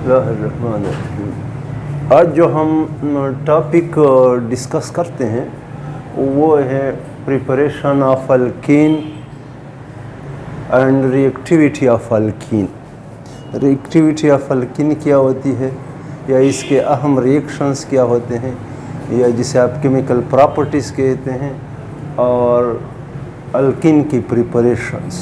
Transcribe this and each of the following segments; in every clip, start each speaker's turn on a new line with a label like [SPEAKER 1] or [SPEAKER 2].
[SPEAKER 1] बिस्मिल्लाहिर्रहमानिर्रहीम। आज जो हम टॉपिक डिस्कस करते हैं वो है preparation of alkyne and reactivity of alkyne. Reactivity of alkyne क्या होती है, या इसके अहम रिएक्शंस क्या होते हैं, या जिसे आप केमिकल प्रॉपर्टीज़ कहते हैं, और अल्कीन की प्रिपरेशंस।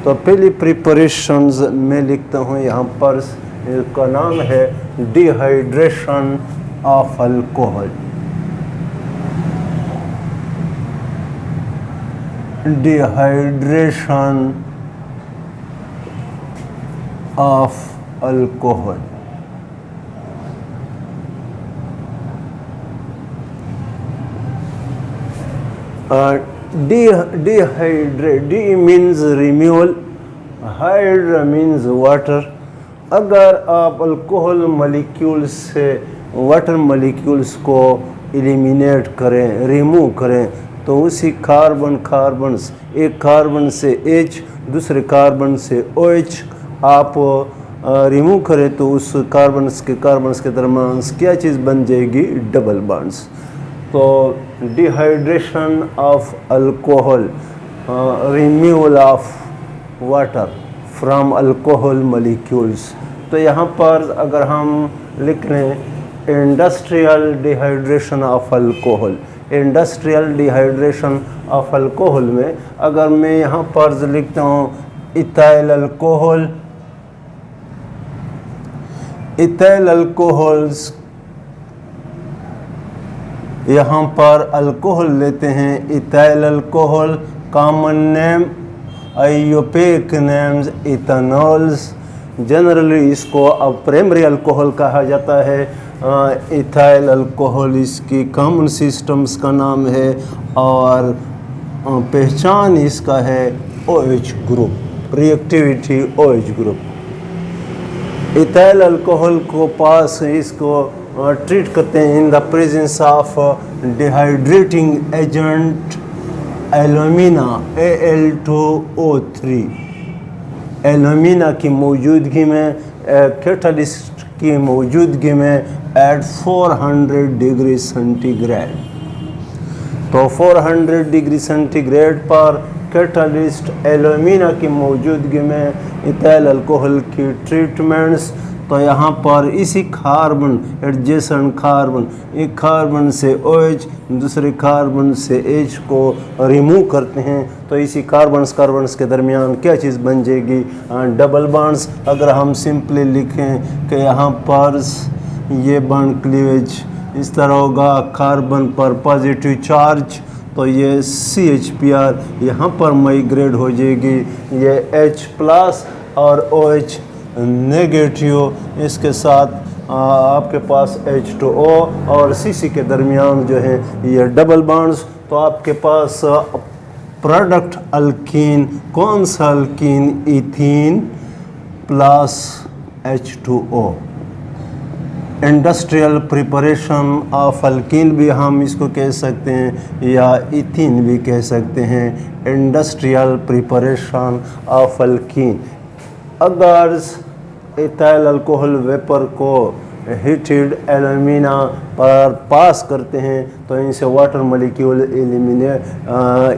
[SPEAKER 1] तो पहली प्रिपरेशंस मैं लिखता हूँ यहाँ पर, इसका नाम है dehydration of alcohol. Dehydration of alcohol. Dehydrate, de means removal, hydro means water. अगर आप अल्कोहल मॉलिक्यूल्स से वाटर मॉलिक्यूल्स को एलिमिनेट करें, रिमूव करें, तो उसी कार्बन एक कार्बन से H, दूसरे कार्बन से OH आप रिमूव करें, तो उस कार्बन्स के दरम्यान क्या चीज़ बन जाएगी? Double bonds. तो dehydration of alcohol, removal of water from alcohol molecules. तो यहाँ पर अगर हम लिख लें industrial dehydration of alcohol, industrial dehydration of alcohol में अगर मैं यहाँ पर लिखता हूँ इथाइल अल्कोहल, इथाइल अल्कोहल्स, यहाँ पर अल्कोहल लेते हैं ethyl alcohol, common name IUPAC names ethanols. Generally इसको अब प्राइमरी अल्कोहल कहा जाता है। इथाइल अल्कोहल इसकी कॉमन सिस्टम्स का नाम है और पहचान इसका है OH group, reactivity OH group. Ethyl alcohol को पास इसको ट्रीट करते हैं in the presence of dehydrating agent alumina Al2O3। Alumina की मौजूदगी में, कैटलिस्ट की मौजूदगी में एट 400 डिग्री सेंटीग्रेड। तो 400 डिग्री सेंटीग्रेड पर कैटलिस्ट एल्यूमिना की मौजूदगी में इथाइल अल्कोहल की ट्रीटमेंट्स। तो यहाँ पर इसी कार्बन, एडजेसेंट कार्बन, एक कार्बन से OH, दूसरे कार्बन से H को रिमूव करते हैं, तो इसी कार्बन्स के दरमियान क्या चीज़ बन जाएगी? Double bonds. अगर हम सिंपली लिखें कि यहाँ पर ये बॉन्ड क्लीवेज इस तरह होगा, कार्बन पर पॉजिटिव चार्ज, तो ये CH+ यहाँ पर माइग्रेट हो जाएगी, ये H+ और OH नेगेटिव, इसके साथ आपके पास H2O और CC के दरमियान जो है ये डबल बॉन्ड्स। तो आपके पास प्रोडक्ट अल्कीन, कौन सा alkyne? Ethene plus H2O। Industrial preparation of alkyne भी हम इसको कह सकते हैं, या इथीन भी कह सकते हैं। Industrial preparation of alkyne. अगर इथाइल अल्कोहल वेपर को हीटेड एल्यूमिना पर पास करते हैं, तो इनसे वाटर मॉलिक्यूल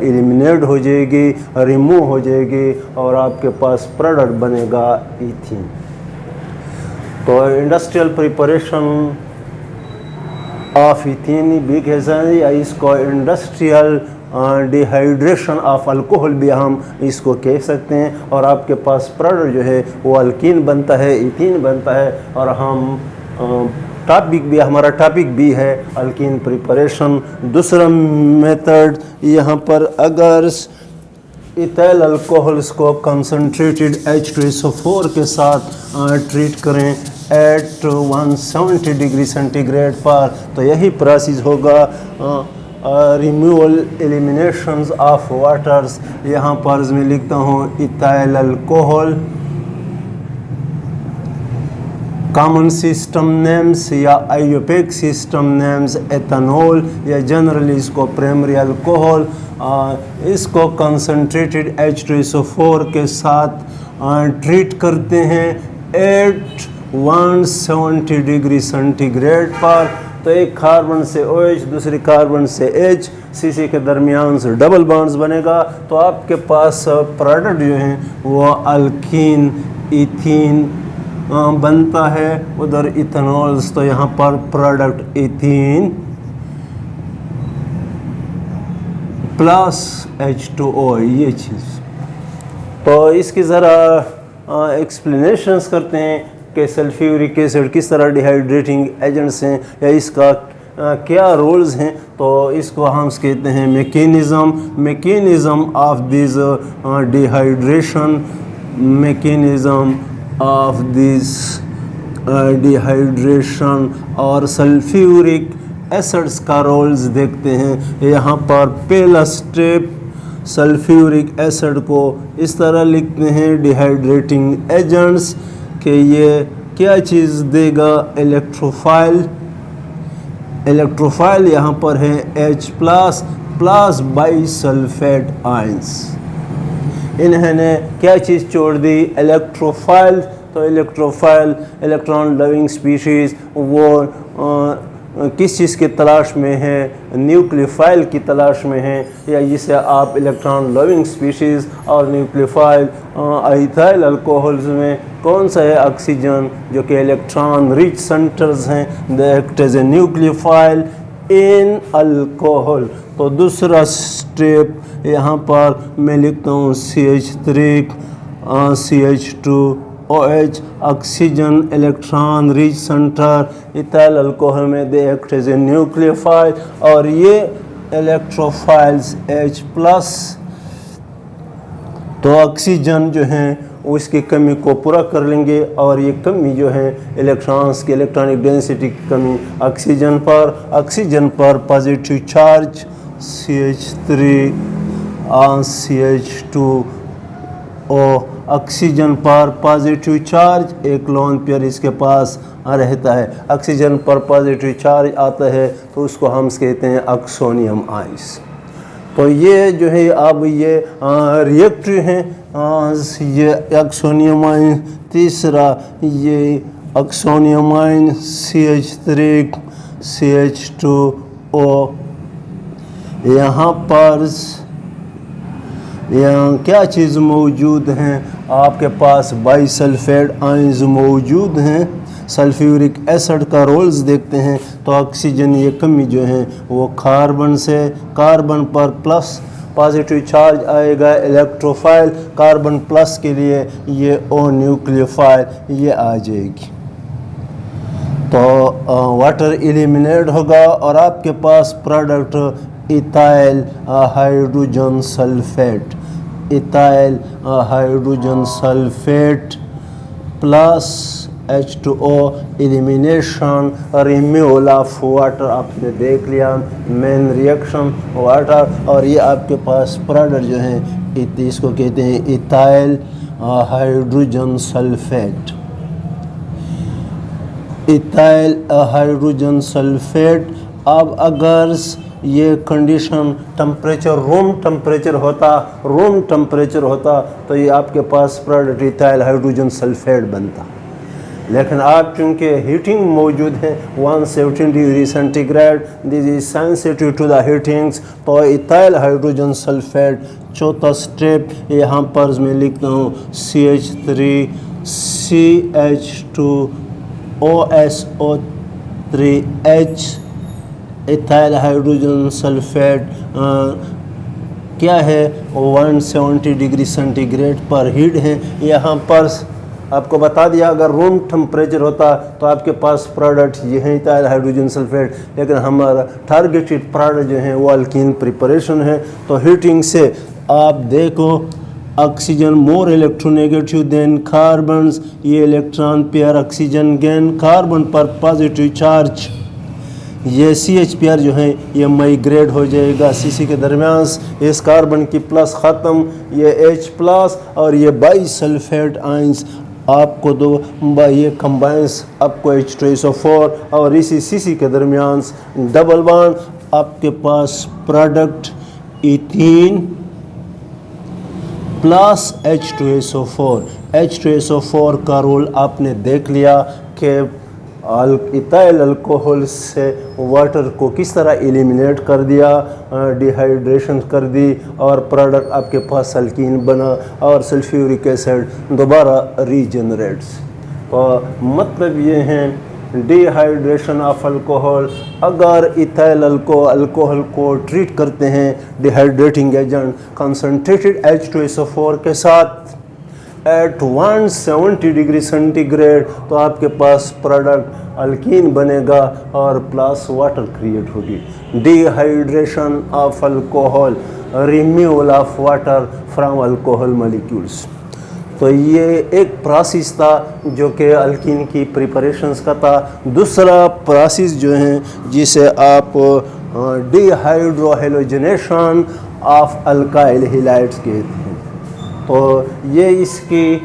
[SPEAKER 1] एलिमिनेट हो जाएगी, रिमूव हो जाएगी, और आपके पास प्रोडक्ट बनेगा इथीन। तो इंडस्ट्रियल प्रिपरेशन ऑफ इथीन भी कह सकते हैं, या इसको इंडस्ट्रियल डिहाइड्रेशन ऑफ अल्कोहल भी हम इसको कह सकते हैं। और आपके पास प्रोडक्ट जो है वो अल्कीन बनता है, इथीन बनता है। और हम हमारा टॉपिक भी है अल्कीन प्रिपरेशन। दूसरा मेथड यहाँ पर, अगर इथाइल अल्कोहल्स को कंसनट्रेटेड H2SO4 के साथ ट्रीट करें एट 170 डिग्री सेंटीग्रेड पर, तो यही प्रोसेस होगा रिमूवल एलिमिनेशंस ऑफ वाटर्स। यहाँ पर मैं लिखता हूँ ethyl alcohol, common system names या आइयोपेक सिस्टम नेम्स एथेनॉल, या जनरली इसको प्राइमरी अल्कोहल। इसको कंसनट्रेटेड H2SO4 के साथ ट्रीट करते हैं एट 170 डिग्री सेंटीग्रेड पर। तो एक कार्बन से OH, दूसरी कार्बन से H, CC के दरमियान से डबल बॉन्ड्स बनेगा। तो आपके पास प्रोडक्ट जो है वो अल्कीन इथीन बनता है। उधर इथेनॉल्स, तो यहाँ पर प्रोडक्ट इथीन प्लस H2O, ये चीज़। तो इसकी ज़रा एक्सप्लेनेशंस करते हैं कि सल्फ्यूरिक एसिड किस तरह डिहाइड्रेटिंग एजेंट्स हैं या इसका क्या रोल्स हैं। तो इसको हम कहते हैं mechanism of this dehydration, mechanism of this dehydration. और सल्फ्यूरिक एसिड्स का रोल्स देखते हैं। यहाँ पर पहला स्टेप, सल्फ्यूरिक एसिड को इस तरह लिखते हैं डिहाइड्रेटिंग एजेंट्स कि ये क्या चीज़ देगा, इलेक्ट्रोफाइल यहाँ पर है H प्लस बाइसल्फेट आयंस। इन्होंने क्या चीज़ छोड़ दी, इलेक्ट्रोफाइल। तो इलेक्ट्रोफाइल इलेक्ट्रॉन लविंग स्पीशीज़ वो किस चीज़ की तलाश में है, न्यूक्लियोफाइल की तलाश में है, या जिसे आप इलेक्ट्रॉन लविंग स्पीशीज़ और न्यूक्लियोफाइल इथाइल अल्कोहल्स में कौन सा है, ऑक्सीजन, जो कि इलेक्ट्रॉन रिच सेंटर्स हैं, they act as a nucleophile in alcohol. तो दूसरा स्टेप यहाँ पर मैं लिखता हूँ CH3 CH2OH, oxygen electron rich centre, ethyl alcohol में they act as a nucleophile. और ये इलेक्ट्रोफाइल्स H प्लस, तो ऑक्सीजन जो हैं उसकी कमी को पूरा कर लेंगे। और ये कमी जो है इलेक्ट्रॉन्स की, इलेक्ट्रॉनिक डेंसिटी की कमी ऑक्सीजन पर positive charge CH3 CH2O, oxygen पर पॉजिटिव चार्ज, एक लोन पेयर इसके पास रहता है। ऑक्सीजन पर पॉजिटिव चार्ज आता है तो उसको हम कहते हैं ऑक्सोनियम आइंस। तो ये जो है अब ये रिएक्टिव हैं, ये ऑक्सोनियम आयन। तीसरा ये ऑक्सोनियम आयन CH3 CH2O। यहाँ पर क्या चीज़ मौजूद हैं, आपके पास बाइसल्फेट आयंस मौजूद हैं। सल्फ्यूरिक एसिड का रोल्स देखते हैं। तो ऑक्सीजन ये कमी जो है वो कार्बन से, कार्बन पर प्लस पॉजिटिव चार्ज आएगा इलेक्ट्रोफाइल, कार्बन प्लस के लिए ये O न्यूक्लियोफाइल ये आ जाएगी। तो वाटर एलिमिनेट होगा और आपके पास product ethyl hydrogen sulphate, ethyl hydrogen sulphate plus H2O, elimination removal of water. आपने देख लिया मेन रिएक्शन वाटर। और ये आपके पास प्रोडक्ट जो है इसको कहते हैं ethyl hydrogen sulphate, ethyl hydrogen sulphate. अब अगर ये कंडीशन टेम्परेचर रूम टेम्परेचर होता तो ये आपके पास प्रोडक्ट इथाइल हाइड्रोजन सल्फेट बनता। लेकिन आप चूँकि हीटिंग मौजूद है 170 degree centigrade, this is sensitive to the heatings, तो इथाइल हाइड्रोजन सल्फेट। चौथा स्टेप यहाँ पर मैं लिखता हूँ CH3 CH2OSO3H, ethyl hydrogen sulphate क्या है 170 डिग्री सेंटीग्रेड पर हीट है। यहाँ पर आपको बता दिया अगर रूम टेम्परेचर होता तो आपके पास प्रोडक्ट ये है इथाइल हाइड्रोजन सल्फेट, लेकिन हमारा टारगेटेड प्रोडक्ट जो है वो अल्कीन प्रिपरेशन है। तो हीटिंग से आप देखो oxygen more electronegative than carbon, ये electron pair oxygen gain, carbon पर पॉजिटिव चार्ज, ये CH पेयर जो है ये माइग्रेट हो जाएगा CC के दरमियान, इस कार्बन की प्लस ख़त्म, ये H प्लस और ये बाइसल्फेट आयंस आपको दो ये कंबाइंस आपको H2SO4 और इसी CC के दरमियान डबल बॉन्ड, आपके पास product ethene plus H2SO4, H2SO4 का रोल आपने देख लिया कि इथाइल अल्कोहल से वाटर को किस तरह एलिमिनेट कर दिया, डिहाइड्रेशन कर दी और प्रोडक्ट आपके पास अल्कीन बना और सल्फ्यूरिक एसिड दोबारा रीजनरेट्स। तो मतलब ये है डिहाइड्रेशन ऑफ अल्कोहल, अगर इथाइल अल्कोहल को ट्रीट करते हैं डिहाइड्रेटिंग एजेंट कंसनट्रेटेड H2SO4 के साथ एट 170 डिग्री सेंटीग्रेड, तो आपके पास प्रोडक्ट अल्कीन बनेगा और प्लस वाटर क्रिएट होगी। Dehydration of alcohol, removal of water from alcohol molecules. तो ये एक प्रोसेस था जो कि अल्कीन की प्रिपरेशंस का था। दूसरा प्रोसेस जो है जिसे आप डिहाइड्रोहेलोजनेशन ऑफ अल्काइल हैलाइड्स कहते हैं। तो ये इसकी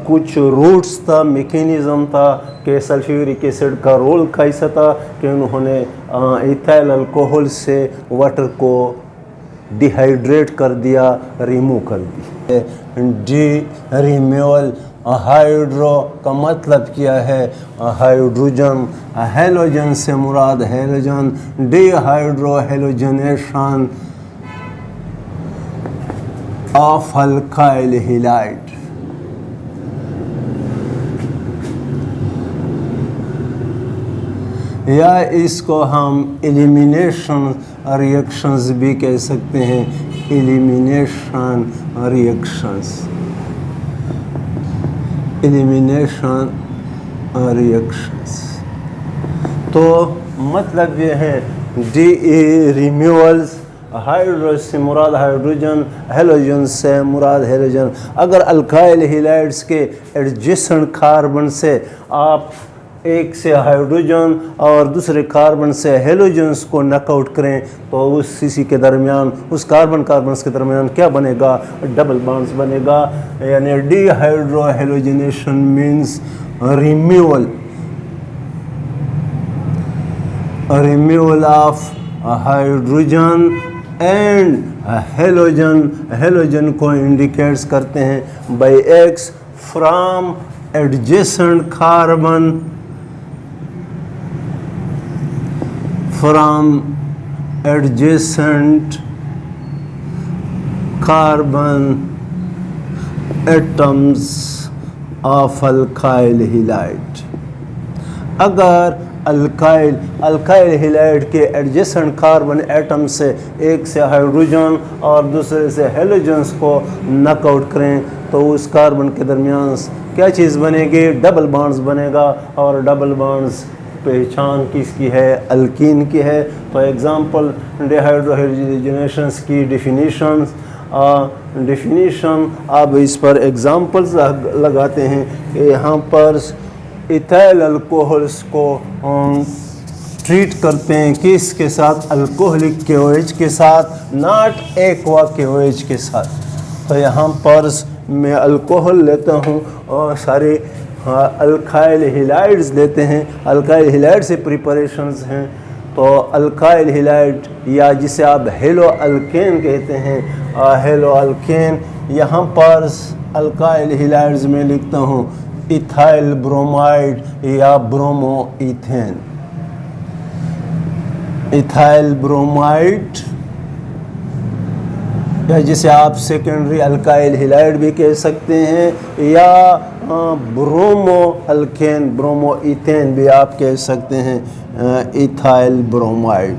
[SPEAKER 1] कुछ रूट्स था, मैकेनिज़्म था कि सल्फ्यूरिक एसिड का रोल कैसा था कि उन्होंने इथाइल अल्कोहल से वाटर को डिहाइड्रेट कर दिया, रिमूव कर दिया। रिमूवल हाइड्रो का मतलब क्या है, हाइड्रोजन, हेलोजन से मुराद halogen, dehydrohalogenation of alkyl halide. या इसको हम एलिमिनेशन रिएक्शंस भी कह सकते हैं, एलिमिनेशन रिएक्शंस, एलिमिनेशन रिएक्शंस। तो मतलब ये है रिमूवल्स, हाइड्रो से मुराद हाइड्रोजन, हेलोजन से मुराद हेलोजन। अगर अल्काइल हैलाइड्स के एडजेसेंट कार्बन से आप एक से हाइड्रोजन और दूसरे कार्बन से हेलोजन्स को नकआउट करें तो उस सीसी के दरमियान, उस कार्बन के दरमियान क्या बनेगा, डबल बॉन्ड्स बनेगा। यानी dehydrohalogenation means removal of hydrogen and halogen को इंडिकेट्स करते हैं by X from adjacent carbon, from adjacent carbon atoms of alkyl halide. अगर अल्काइल हैलाइड के एडजेसेंट कार्बन एटम से एक से हाइड्रोजन और दूसरे से हेलोजन्स को नकआउट करें तो उस कार्बन के दरमियान क्या चीज़ बनेगी, डबल बॉन्ड्स बनेगा। और डबल बॉन्ड्स पहचान किसकी है, अल्कीन की है। तो एग्जांपल डिहाइड्रोहेलोजनेशंस की डिफिनीशन अब इस पर एग्जांपल्स लगाते हैं कि यहाँ पर इथाइल अल्कोहल्स को ट्रीट करते हैं किसके साथ, अल्कोहलिक KOH के साथ, नॉट एक्वा KOH के साथ। तो यहाँ पर मैं अल्कोहल लेता हूँ और सारे अल्काइल हैलाइड्स लेते हैं। अल्काइल हैलाइड से प्रिपरेशंस हैं। तो अल्काइल हैलाइड या जिसे आप हेलो अल्केन कहते हैं, हेलो अल्केन, यहाँ पर अल्काइल हैलाइड्स में लिखता हूँ इथाइल ब्रोमाइड या ब्रोमो इथेन, इथाइल ब्रोमाइड या जिसे आप सेकेंडरी अल्काइल हैलाइड भी कह सकते हैं, या ब्रोमो अल्केन, ब्रोमो इथेन भी आप कह सकते हैं, इथाइल ब्रोमाइड।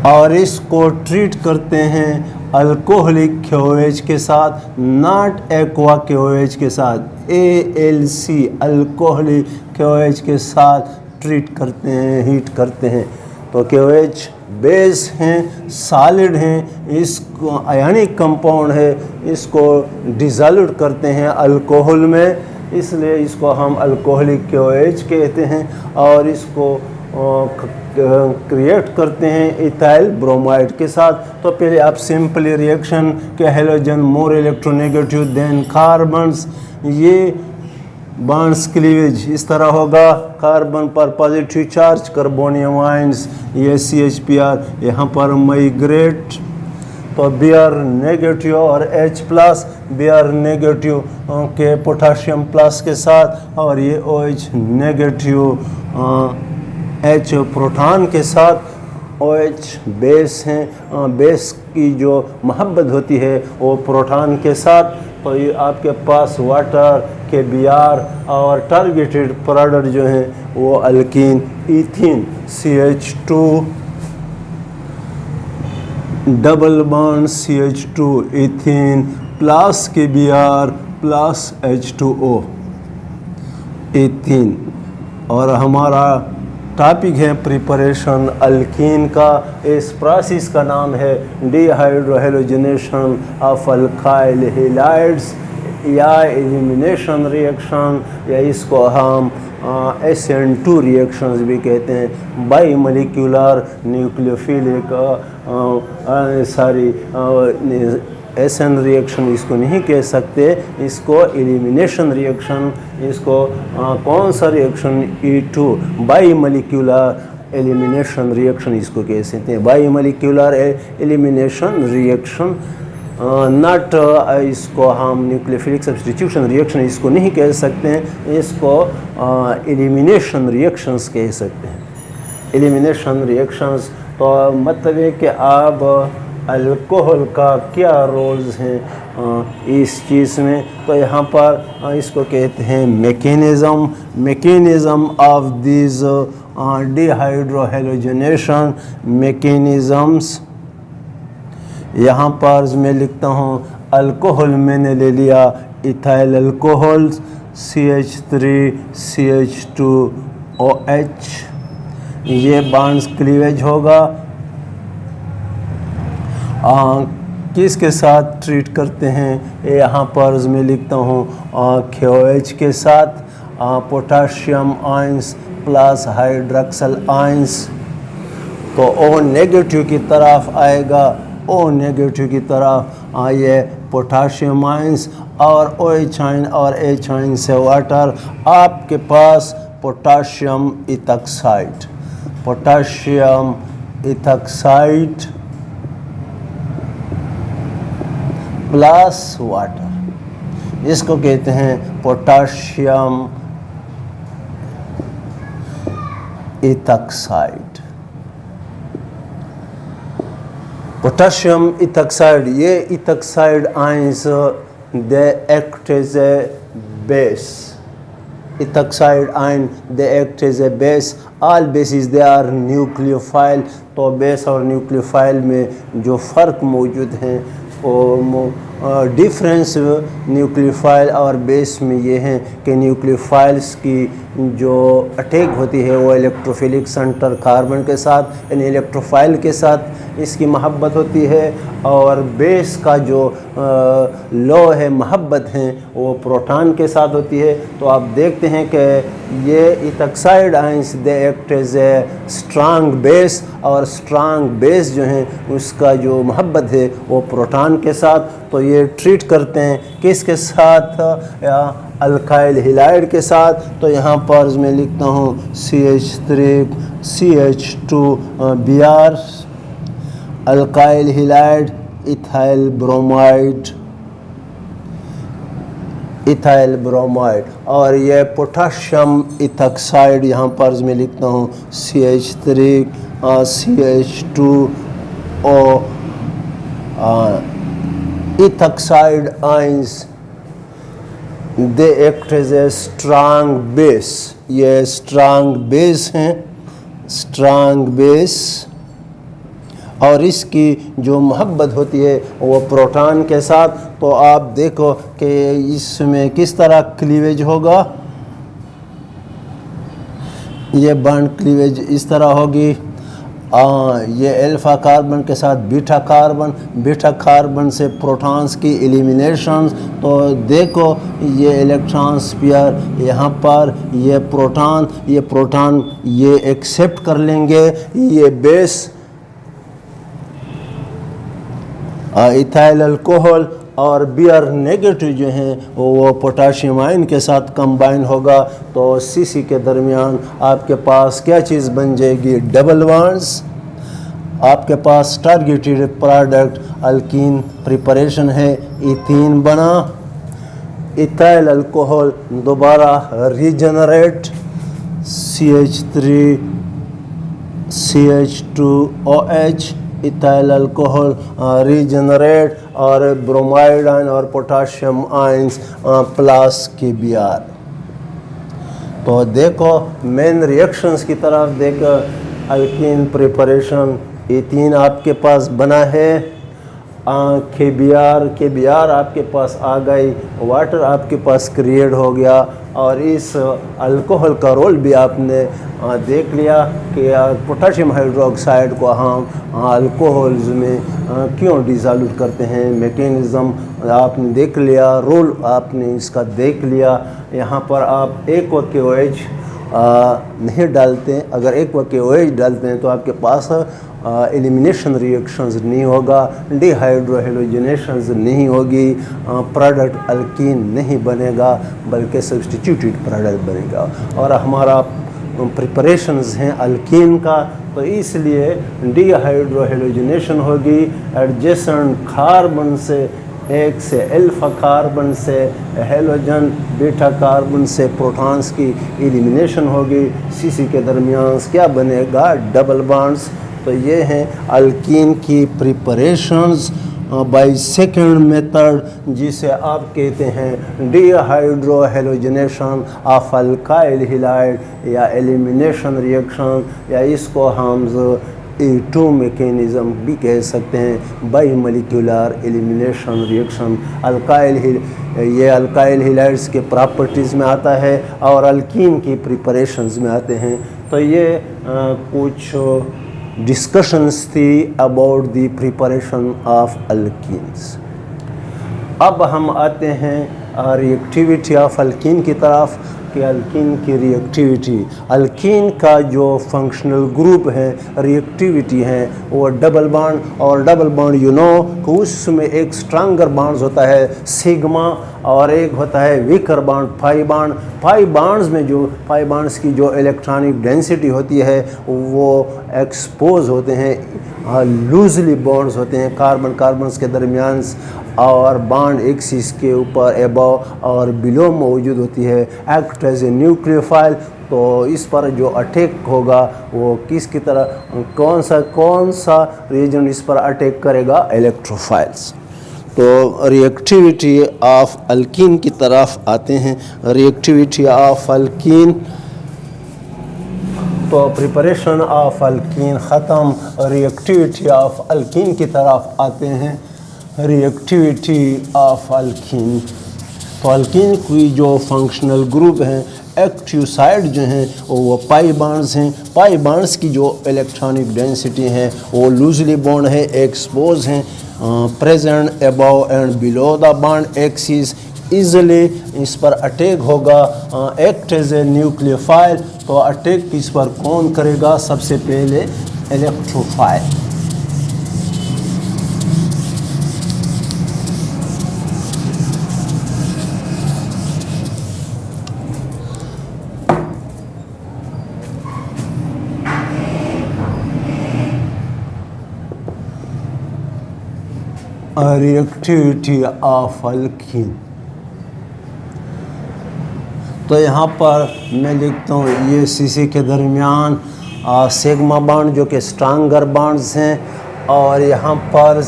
[SPEAKER 1] और इसको ट्रीट करते हैं अल्कोहलिक KOH के साथ, नॉट एक्वा KOH के साथ, ALC अल्कोहलिक KOH के साथ ट्रीट करते हैं, हीट करते हैं। तो KOH बेस हैं, सॉलिड हैं, इसको आयनिक कंपाउंड है, इसको डिसॉल्व करते हैं अल्कोहल में, इसलिए इसको हम अल्कोहलिक KOH कहते हैं। और इसको क्रिएट करते हैं इथाइल ब्रोमाइड के साथ। तो पहले आप सिंपली रिएक्शन के halogen more electronegative then carbons, ये बॉन्ड्स क्लीवेज इस तरह होगा, कार्बन पर पॉजिटिव चार्ज, कार्बोनियम आयंस, ये CH3, यहाँ पर माइग्रेट तो Br नेगेटिव और H प्लस, Br नेगेटिव के पोटाशियम प्लस के साथ, और ये OH नेगेटिव H प्रोटॉन के साथ। OH बेस हैं, बेस की जो मोहब्बत होती है वो प्रोटॉन के साथ। तो ये आपके पास वाटर के Br और टारगेटेड प्रोडक्ट जो हैं वो alkyne ethene CH2 double bond CH2 ethene plus के Br प्लस H2O इथीन। और हमारा टॉपिक है प्रिपरेशन अल्कीन का। इस प्रोसेस का नाम है डिहाइड्रोहेलोजिनेशन ऑफ अल्काइल हैलाइड्स या एलिमिनेशन रिएक्शन, या इसको हम SN2 रिएक्शंस भी कहते हैं। By molecular nucleophilic SN reaction इसको नहीं कह सकते, इसको एलिमिनेशन रिएक्शन, इसको कौन सा reaction E2 by molecular elimination reaction इसको कह सकते हैं। By molecular elimination reaction, not इसको हम न्यूक्लियोफिलिक सब्स्टिट्यूशन रिएक्शन इसको नहीं कह सकते हैं, इसको एलिमिनेशन रिएक्शंस कह सकते हैं। एलिमिनेशन रिएक्शंस तो मतलब है कि आप अल्कोहल का क्या रोल्स हैं इस चीज़ में। तो यहाँ पर इसको कहते हैं mechanism of this dehydrohalogenation mechanisms. यहाँ पर मैं लिखता हूँ अल्कोहल, मैंने ले लिया इथाइल अल्कोहल CH3CH2OH, ये बॉन्ड्स क्लीवेज होगा। किसके साथ ट्रीट करते हैं, यहाँ पर मैं लिखता हूँ KOH के साथ, potassium ions plus hydroxyl ions. तो O नेगेटिव की तरफ आएगा, O नेगेटिव की तरफ आइए पोटाशियम आयंस और OH आयन और H आयन से वाटर, आपके पास potassium ethoxide, potassium ethoxide plus water, इसको कहते हैं पोटाशियम इथॉक्साइड। पोटाशियम इथॉक्साइड, ये ethoxide ions they act as a base. Ethoxide ion they act as a base. All bases they are nucleophile. तो base और nucleophile में जो फ़र्क मौजूद हैं वो डिफरेंस न्यूक्लियोफाइल और बेस में ये हैं कि न्यूक्लियोफाइल्स की जो अटैक होती है वो इलेक्ट्रोफिलिक सेंटर कार्बन के साथ, यानी इलेक्ट्रोफाइल के साथ इसकी मोहब्बत होती है, और बेस का जो लॉ है मोहब्बत है वो प्रोटॉन के साथ होती है। तो आप देखते हैं कि ये ethoxide ions they act as a strong base, और स्ट्रांग बेस जो है उसका जो मोहब्बत है वो प्रोटॉन के साथ। तो ये ट्रीट करते हैं किसके साथ, अल्काइल हैलाइड के साथ। तो यहाँ पर मैं लिखता हूँ CH3CH2Br, alkyl halide ethyl bromide, ethyl bromide, और ये पोटाशियम इथॉक्साइड, यहाँ पर मैं लिखता हूँ CH3CH2O ethoxide ions they act as a strong base. ये स्ट्रांग बेस हैं, स्ट्रांग बेस, और इसकी जो मोहब्बत होती है वो प्रोटॉन के साथ। तो आप देखो कि इसमें किस तरह क्लीवेज होगा, ये बॉन्ड क्लीवेज इस तरह होगी। ये अल्फा कार्बन के साथ बीटा कार्बन, बीटा कार्बन से प्रोटॉन्स की एलिमिनेशन। तो देखो ये इलेक्ट्रॉन्स पेयर यहाँ पर, ये प्रोटॉन ये एक्सेप्ट कर लेंगे, ये बेस इथाइल अल्कोहल और Br नेगेटिव जो हैं वो पोटाशियम आयन के साथ कंबाइन होगा। तो CC के दरमियान आपके पास क्या चीज़ बन जाएगी, डबल बॉन्ड्स, आपके पास टारगेटेड प्रोडक्ट अल्कीन प्रिपरेशन है, इथीन बना, इथाइल अल्कोहल दोबारा regenerate, CH3 CH2OH, ethyl alcohol regenerate और ब्रोमाइड आयन और पोटाशियम आयंस प्लस KBr। तो देखो मेन रिएक्शंस की तरफ देखो, अल्कीन प्रिपरेशन इथीन आपके पास बना है, KBr आपके पास आ गई, वाटर आपके पास क्रिएट हो गया और इस अल्कोहल का रोल भी आपने देख लिया कि पोटेशियम हाइड्रोक्साइड को हम अल्कोहल्स में क्यों डिसॉल्व करते हैं, मैकेनिज़्म आपने देख लिया, रोल आपने इसका देख लिया। यहाँ पर आप एक्वा KOH नहीं डालते, अगर एक्वा KOH डालते हैं तो आपके पास एलिमिनेशन रिएक्शंस नहीं होगा, डिहाइड्रोहेलोजिनेशंस नहीं होगी, प्रोडक्ट अल्कीन नहीं बनेगा बल्कि सब्स्टिट्यूटेड प्रोडक्ट बनेगा। और हमारा प्रिपरेशंस हैं अल्कीन का, तो इसलिए डिहाइड्रोहेलोजिनेशन होगी, एडजेसेंट कार्बन से एक से अल्फा कार्बन से हेलोजन बीटा कार्बन से प्रोटॉन्स की एलिमिनेशन होगी, CC के दरमियान क्या बनेगा, डबल बॉन्ड्स। तो ये हैं अल्कीन की प्रिपरेशंस बाय सेकेंड मेथड, जिसे आप कहते हैं डिहाइड्रोहेलोजिनेशन ऑफ अल्काइल हैलाइड या एलिमिनेशन रिएक्शन, या इसको हम E2 मैकेनिज़्म भी कह सकते हैं, बाई मॉलिक्यूलर एलिमिनेशन रिएक्शन। ये अल्काइल हैलाइड्स के प्रॉपर्टीज़ में आता है और अल्कीन की प्रिपरेशंस में आते हैं। तो ये कुछ डिस्कशंस थी about the preparation of alkenes. अब हम आते हैं रिएक्टिविटी ऑफ अल्कीन की तरफ कि अल्कीन की रिएक्टिविटी, अल्कीन का जो फंक्शनल ग्रुप है, रिएक्टिविटी है वो डबल बॉन्ड, और डबल बॉन्ड कि उसमें एक स्ट्रॉन्गर बॉन्ड्स होता है सिग्मा और एक होता है weaker bond pi bond. Pi bonds की जो इलेक्ट्रॉनिक डेंसिटी होती है वो एक्सपोज होते हैं, लूजली बॉन्ड्स होते हैं कार्बन्स के दरमियान, और बॉन्ड एक्सिस के ऊपर एबव और बिलो मौजूद होती है, एक्ट एज ए न्यूक्लियोफाइल। तो इस पर जो अटैक होगा वो किसकी तरह, कौन सा रीजन इस पर अटैक करेगा, इलेक्ट्रोफाइल्स। तो रिएक्टिविटी ऑफ अल्कीन की तरफ आते हैं। रिएक्टिविटी ऑफ अल्कीन, तो प्रिपरेशन ऑफ अल्कीन ख़त्म, रिएक्टिविटी ऑफ अल्कीन की तरफ आते हैं। रिएक्टिविटी ऑफ अल्कीन, तो अल्कीन की जो फंक्शनल ग्रुप हैं, एक्टिव साइड जो हैं वो पाई बॉन्ड्स हैं। पाई बॉन्ड्स की जो इलेक्ट्रॉनिक डेंसिटी है वो लूजली बॉन्ड है, एक्सपोज हैं, present above and below the bond axis, easily इस पर अटैक होगा, एक्ट एज ए न्यूक्लियोफाइल। तो अटैक इस पर कौन करेगा, सबसे पहले इलेक्ट्रोफाइल। रिएक्टिविटी ऑफ अल्कीन, तो यहाँ पर मैं लिखता हूँ ये CC के दरमियान सिग्मा बॉन्ड जो कि स्ट्रॉन्गर बॉन्ड्स हैं, और यहाँ पर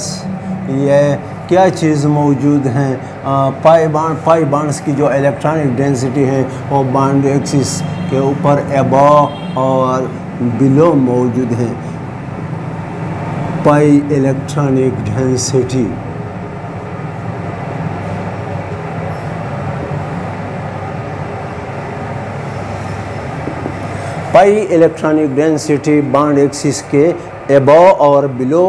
[SPEAKER 1] ये क्या चीज़ मौजूद हैं, पाई बॉन्ड्स की जो इलेक्ट्रॉनिक डेंसिटी है वो बॉन्ड एक्सिस के ऊपर अबव और बिलो मौजूद हैं। पाई इलेक्ट्रॉनिक डेंसिटी, पाई इलेक्ट्रॉनिक डेंसिटी बॉन्ड एक्सिस के एबव और बिलो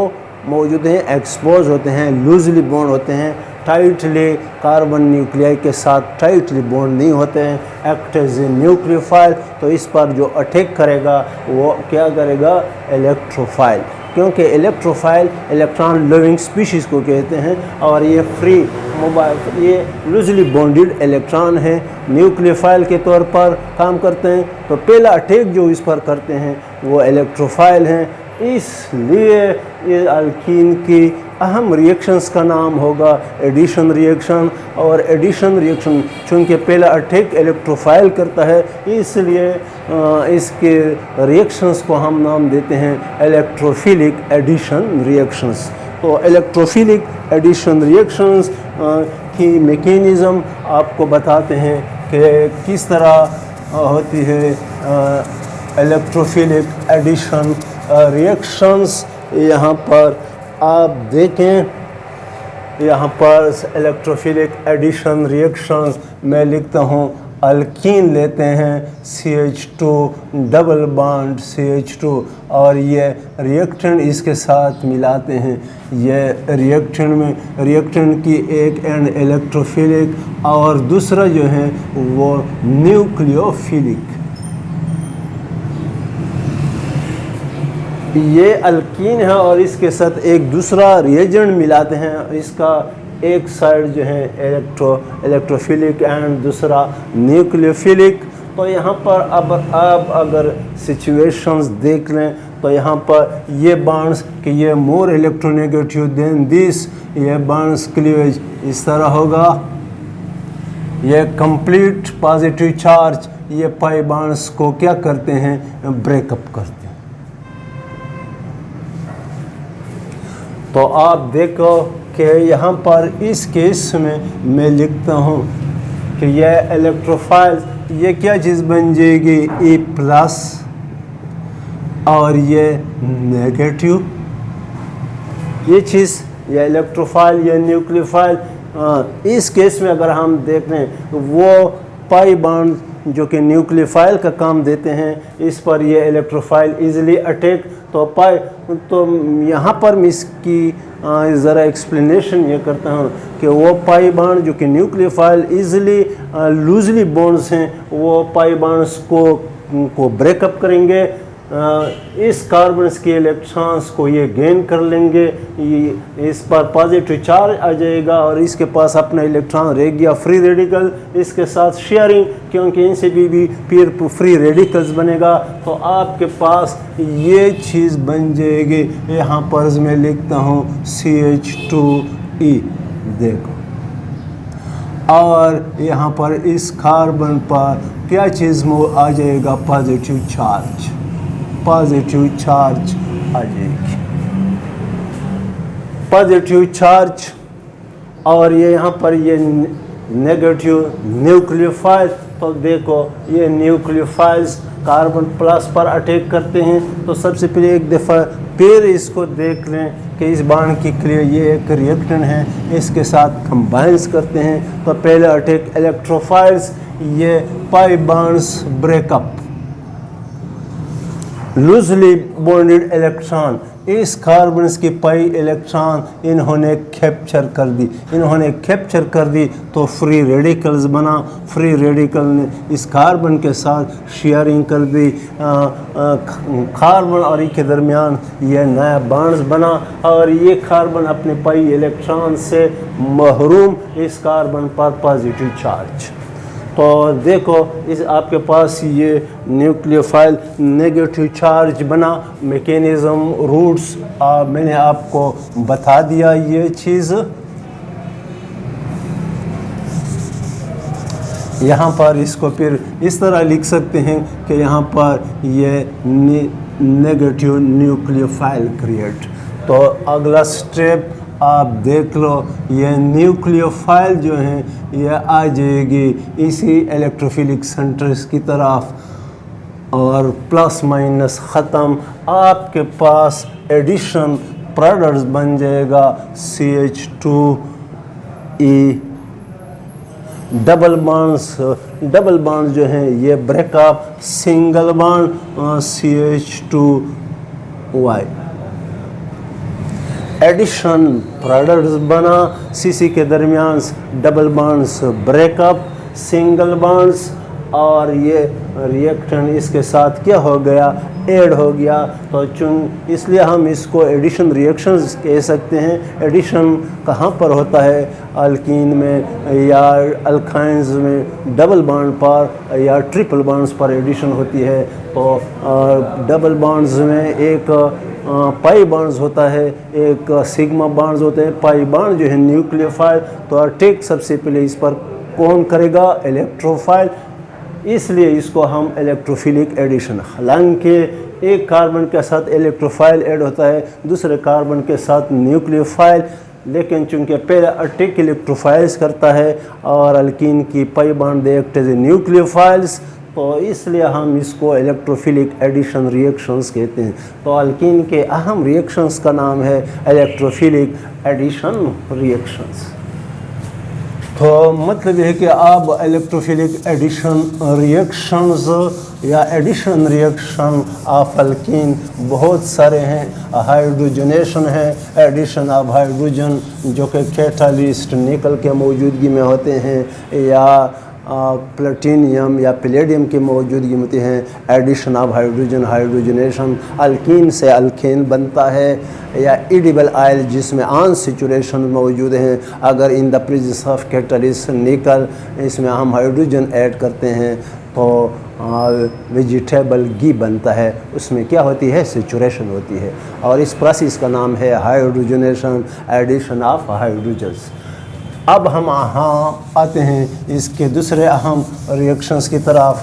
[SPEAKER 1] मौजूद हैं, एक्सपोज होते हैं, लूजली बॉन्ड होते हैं, टाइटली कार्बन न्यूक्लियाई के साथ टाइटली बॉन्ड नहीं होते हैं, एक्ट एज ए न्यूक्लियोफाइल। तो इस पर जो अटैक करेगा वो क्या करेगा, इलेक्ट्रोफाइल, क्योंकि इलेक्ट्रोफाइल इलेक्ट्रॉन लविंग स्पीशीज़ को कहते हैं और ये फ्री मोबाइल, ये लूजली बॉन्डेड इलेक्ट्रॉन है, न्यूक्लियोफाइल के तौर पर काम करते हैं। तो पहला अटैक जो इस पर करते हैं वो इलेक्ट्रोफाइल हैं। इसलिए ये अल्कीन की अहम रिएक्शंस का नाम होगा एडिशन रिएक्शन। और एडिशन रिएक्शन चूँकि पहला अटैक इलेक्ट्रोफाइल करता है, इसलिए इसके रिएक्शंस को हम नाम देते हैं इलेक्ट्रोफिलिक एडिशन रिएक्शंस। तो इलेक्ट्रोफिलिक एडिशन रिएक्शंस की मैकेनिज़्म आपको बताते हैं कि किस तरह होती है इलेक्ट्रोफिलिक एडिशन रिएक्शंस। यहाँ पर आप देखें, यहाँ पर इलेक्ट्रोफिलिक एडिशन रिएक्शंस मैं लिखता हूँ, अल्कीन लेते हैं CH2 डबल बॉन्ड CH2 और ये रिएक्टेंट इसके साथ मिलाते हैं। ये रिएक्टेंट की एक एंड इलेक्ट्रोफिलिक और दूसरा जो है वो न्यूक्लियोफिलिक। ये अल्कीन है और इसके साथ एक दूसरा रिएजेंट मिलाते हैं। इसका एक साइड जो है इलेक्ट्रोफिलिक एंड दूसरा न्यूक्लियोफिलिक। तो यहाँ पर अब अगर सिचुएशंस देख लें तो यहाँ पर ये बॉन्ड्स कि ये मोर इलेक्ट्रोनेगेटिव देन दिस, ये बॉन्ड्स क्लीवेज इस तरह होगा। ये कंप्लीट पॉजिटिव चार्ज, ये पाई बॉन्ड्स को क्या करते हैं, ब्रेकअप करते हैं। तो आप देखो कि यहाँ पर इस केस में मैं लिखता हूँ कि यह इलेक्ट्रोफाइल ये क्या चीज़ बन जाएगी, E प्लस और ये नेगेटिव। ये चीज़ ये इलेक्ट्रोफाइल या न्यूक्लियोफाइल, इस केस में अगर हम देख लें वो पाई बॉन्ड जो कि न्यूक्लियोफाइल का काम देते हैं, इस पर ये इलेक्ट्रोफाइल इजीली अटैक। तो यहाँ पर मैं इसकी ज़रा एक्सप्लेनेशन ये करता हूँ कि वो पाई बॉन्ड जो कि न्यूक्लियोफाइल इजीली लूजली बॉन्ड्स हैं, वो पाई बॉन्ड्स को ब्रेकअप करेंगे। इस कार्बन्स के इलेक्ट्रॉन्स को ये गेन कर लेंगे, इस पर पॉजिटिव चार्ज आ जाएगा और इसके पास अपना इलेक्ट्रॉन रह गया फ्री रेडिकल। इसके साथ शेयरिंग, क्योंकि इनसे भी फिर फ्री रेडिकल्स बनेगा, तो आपके पास ये चीज़ बन जाएगी। यहाँ पर मैं लिखता हूँ CH2E, देखो, और यहाँ पर इस कार्बन पर क्या चीज़ आ जाएगा, पॉजिटिव चार्ज आ जाएगी, पॉजिटिव चार्ज। और ये यहाँ पर ये नेगेटिव न्यूक्लियोफाइल, तो देखो ये न्यूक्लियोफाइल्स कार्बन प्लस पर अटैक करते हैं। तो सबसे पहले एक दफ़ा फिर इसको देख लें कि इस बॉन्ड के लिए ये एक रिएक्टेंट है, इसके साथ कंबाइंस करते हैं। तो पहले अटैक इलेक्ट्रोफाइल्स, ये pi bonds breakup, loosely bonded electron, इस कार्बन की पाई इलेक्ट्रॉन इन्होंने कैप्चर कर दी, तो फ्री रेडिकल्स बना। फ्री रेडिकल ने इस कार्बन के साथ शेयरिंग कर दी, कार्बन और के दरमियान ये नया बॉन्ड्स बना और ये कार्बन अपने पाई इलेक्ट्रॉन से महरूम, इस कार्बन पर पॉजिटिव चार्ज। तो देखो इस आपके पास ये न्यूक्लियोफाइल नेगेटिव चार्ज बना। मैकेनिज़्म रूट्स मैंने आपको बता दिया। ये चीज़ यहाँ पर इसको फिर इस तरह लिख सकते हैं कि यहाँ पर ये नेगेटिव न्यूक्लियोफाइल क्रिएट। तो अगला स्टेप आप देख लो, ये न्यूक्लियोफाइल जो है ये आ जाएगी इसी इलेक्ट्रोफिलिक सेंटर्स की तरफ और प्लस माइनस ख़त्म। आपके पास एडिशन प्रोडक्ट्स बन जाएगा CH2E। डबल बॉन्ड्स जो हैं ये breakup, single bond CH2Y। Addition products बना, CC के दरमियान double bonds breakup, single bonds, और ये रिएक्टेंट इसके साथ क्या हो गया, ऐड हो गया। तो इसलिए हम इसको एडिशन रिएक्शंस कह सकते हैं। एडिशन कहाँ पर होता है, अल्कीन में या अल्काइंस में डबल बॉन्ड पर या ट्रिपल बॉन्ड्स पर एडिशन होती है। तो डबल बॉन्ड्स में एक पाई बॉन्ड्स होता है, एक सिग्मा बॉन्ड्स होते हैं। पाई बॉन्ड जो है न्यूक्लियोफाइल, तो अटैक सबसे पहले इस पर कौन करेगा? इलेक्ट्रोफाइल। इसलिए इसको हम इलेक्ट्रोफिलिक एडिशन, हालांकि एक कार्बन के साथ इलेक्ट्रोफाइल ऐड होता है, दूसरे कार्बन के साथ न्यूक्लियोफाइल, लेकिन चूंकि पहले अटैक इलेक्ट्रोफाइल्स करता है और अल्कीन की pi bond they act as nucleophiles, तो इसलिए हम इसको इलेक्ट्रोफिलिक एडिशन रिएक्शंस कहते हैं। तो अल्कीन के अहम रिएक्शंस का नाम है इलेक्ट्रोफिलिक एडिशन रिएक्शंस। तो मतलब है कि अब इलेक्ट्रोफिलिक एडिशन रिएक्शंस या एडिशन रिएक्शन ऑफ अल्कीन बहुत सारे हैं। हाइड्रोजनेशन है, एडिशन ऑफ हाइड्रोजन जो कि कैटालिस्ट निकल के मौजूदगी में होते हैं, या प्लेटिनियम या पैलेडियम की मौजूदगी में होती हैं। Addition of hydrogen, hydrogenation, alkene से अल्केन बनता है, या एडिबल ऑयल जिसमें अनसैचुरेशन मौजूद हैं। अगर इन द प्रेजेंस ऑफ कैटालिस्ट निकल इसमें हम हाइड्रोजन ऐड करते हैं तो वेजिटेबल घी बनता है, उसमें क्या होती है? सैचुरेशन होती है, और इस प्रोसेस का नाम है हाइड्रोजनेशन, एडिशन ऑफ हाइड्रोजन्स। अब हम यहाँ आते हैं इसके दूसरे अहम रिएक्शंस की तरफ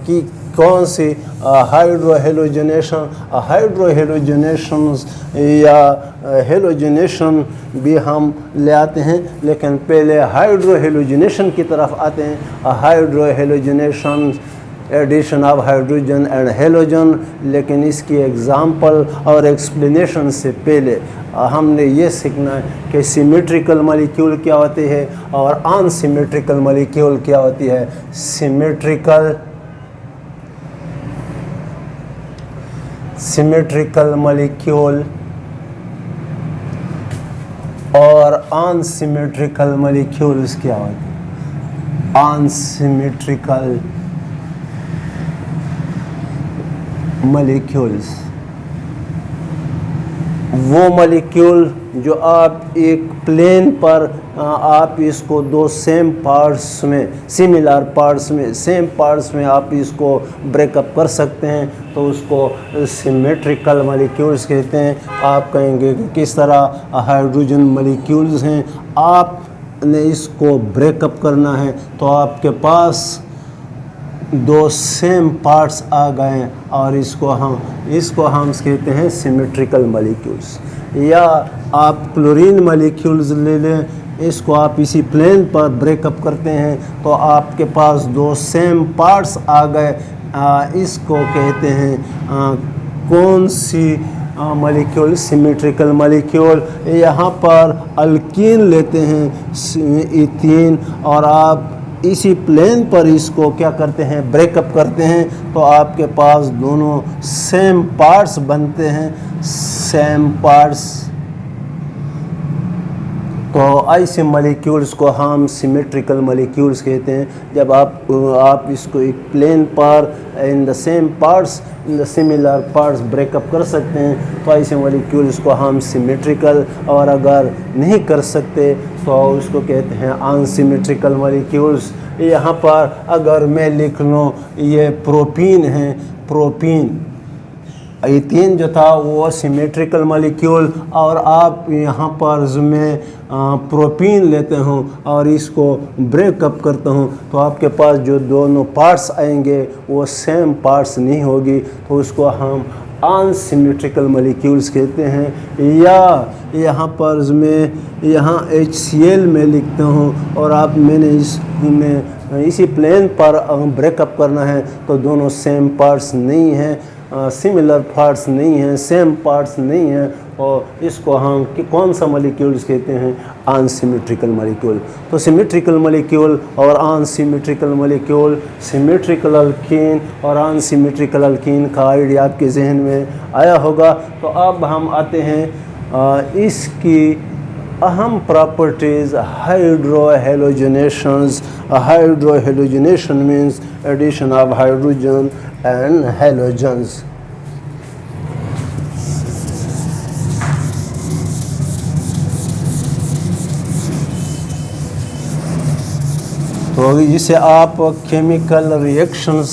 [SPEAKER 1] कि कौन सी हाइड्रोहेलोजनेशन, हाइड्रोहेलोजनेशन या हेलोजनेशन भी हम ले आते हैं, लेकिन पहले हाइड्रोहेलोजनेशन की तरफ आते हैं। Hydrohalogenation, addition of hydrogen and halogen, लेकिन इसकी एग्जाम्पल और एक्सप्लेनेशन से पहले हमने ये सीखना है कि सिमेट्रिकल मॉलिक्यूल क्या होती है और अनसिमेट्रिकल मॉलिक्यूल क्या होती है। सिमेट्रिकल मॉलिक्यूल और अनसिमेट्रिकल मॉलिक्यूल्स क्या होते हैं? अनसिमेट्रिकल मॉलिक्यूल्स वो मॉलिक्यूल जो आप एक प्लेन पर आप इसको दो सेम पार्ट्स में, सिमिलर पार्ट्स में, सेम पार्ट्स में आप इसको ब्रेकअप कर सकते हैं, तो उसको सिमेट्रिकल मॉलिक्यूल्स कहते हैं। आप कहेंगे कि किस तरह हाइड्रोजन मॉलिक्यूल्स हैं, आपने इसको ब्रेकअप करना है तो आपके पास दो सेम पार्ट्स आ गए और इसको हम कहते हैं सिमेट्रिकल मॉलिक्यूल्स। या आप क्लोरीन मॉलिक्यूल्स ले लें, इसको आप इसी प्लेन पर ब्रेकअप करते हैं तो आपके पास दो सेम पार्ट्स आ गए, इसको कहते हैं कौन सी मॉलिक्यूल? Symmetrical molecule. यहाँ पर अल्कीन लेते हैं इथीन, और आप इसी प्लेन पर इसको क्या करते हैं? ब्रेकअप करते हैं, तो आपके पास दोनों सेम पार्ट्स बनते हैं, सेम पार्ट्स। तो ऐसे मॉलिक्यूल्स को हम सिमेट्रिकल मॉलिक्यूल्स कहते हैं। जब आप इसको एक प्लेन पर in the same parts, in the similar parts breakup कर सकते हैं, तो ऐसे मॉलिक्यूल्स को हम सिमेट्रिकल, और अगर नहीं कर सकते तो उसको कहते हैं अनसिमेट्रिकल मॉलिक्यूल्स। यहाँ पर अगर मैं लिख लूँ ये प्रोपीन है, प्रोपीन, इथीन जो था वो सिमेट्रिकल मॉलिक्यूल, और आप यहाँ पर मैं प्रोपीन लेते हूँ और इसको ब्रेकअप करता हूँ, तो आपके पास जो दोनों पार्ट्स आएंगे वो सेम पार्ट्स नहीं होगी, तो उसको हम अनसिमेट्रिकल मॉलिक्यूल्स कहते हैं। या यहाँ पर मैं यहाँ HCl में लिखता हूँ और मैंने इसी प्लेन पर ब्रेकअप करना है, तो दोनों सेम पार्ट्स नहीं हैं, सिमिलर पार्ट्स नहीं हैं, सेम पार्ट्स नहीं हैं, और इसको हम कौन सा मॉलिक्यूल्स कहते हैं? Unsymmetrical molecule. तो सिमेट्रिकल मॉलिक्यूल और अनसिमेट्रिकल मॉलिक्यूल, सिमेट्रिकल अल्कीन और अनसिमेट्रिकल अल्कीन का आइडिया आपके जहन में आया होगा। तो अब हम आते हैं इसकी अहम properties, hydrohalogenations. Hydrohalogenation means addition of hydrogen and halogens. तो जिसे आप केमिकल रिएक्शंस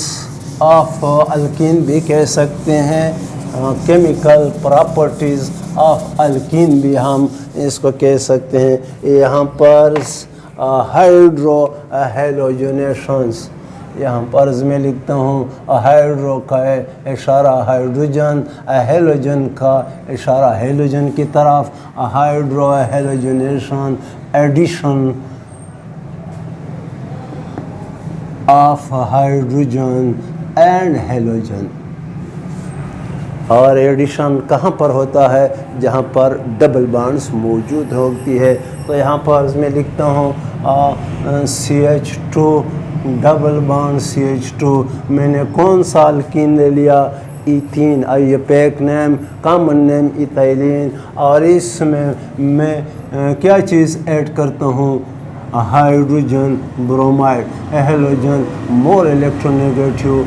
[SPEAKER 1] ऑफ अल्कीन भी कह सकते हैं, केमिकल प्रॉपर्टीज़ ऑफ अल्कीन भी हम इसको कह सकते हैं। यहाँ पर हाइड्रो हेलोजनेशंस, यहाँ पर मैं लिखता हूँ हाइड्रो का इशारा हाइड्रोजन, हेलोजन का इशारा हेलोजन की तरफ। Hydrohalogenation addition of hydrogen and halogen. और एडिशन कहाँ पर होता है? जहाँ पर डबल बॉन्ड्स मौजूद होती है। तो यहाँ पर मैं लिखता हूँ CH2 डबल बॉन्ड CH2। मैंने कौन सा अल्कीन ले लिया? Ethene. IUPAC name, common name ethylene. और इसमें मैं क्या चीज़ ऐड करता हूँ? Hydrogen bromide. Halogen more electronegative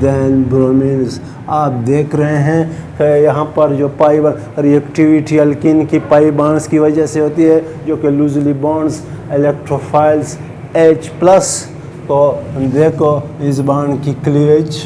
[SPEAKER 1] than bromines. आप देख रहे हैं कि यहाँ पर जो पाई रिएक्टिविटी अल्कीन की पाई बॉन्ड्स की वजह से होती है, जो कि लूजली बॉन्ड्स इलेक्ट्रोफाइल्स H+। तो देखो इस बॉन्ड की क्लीवेज।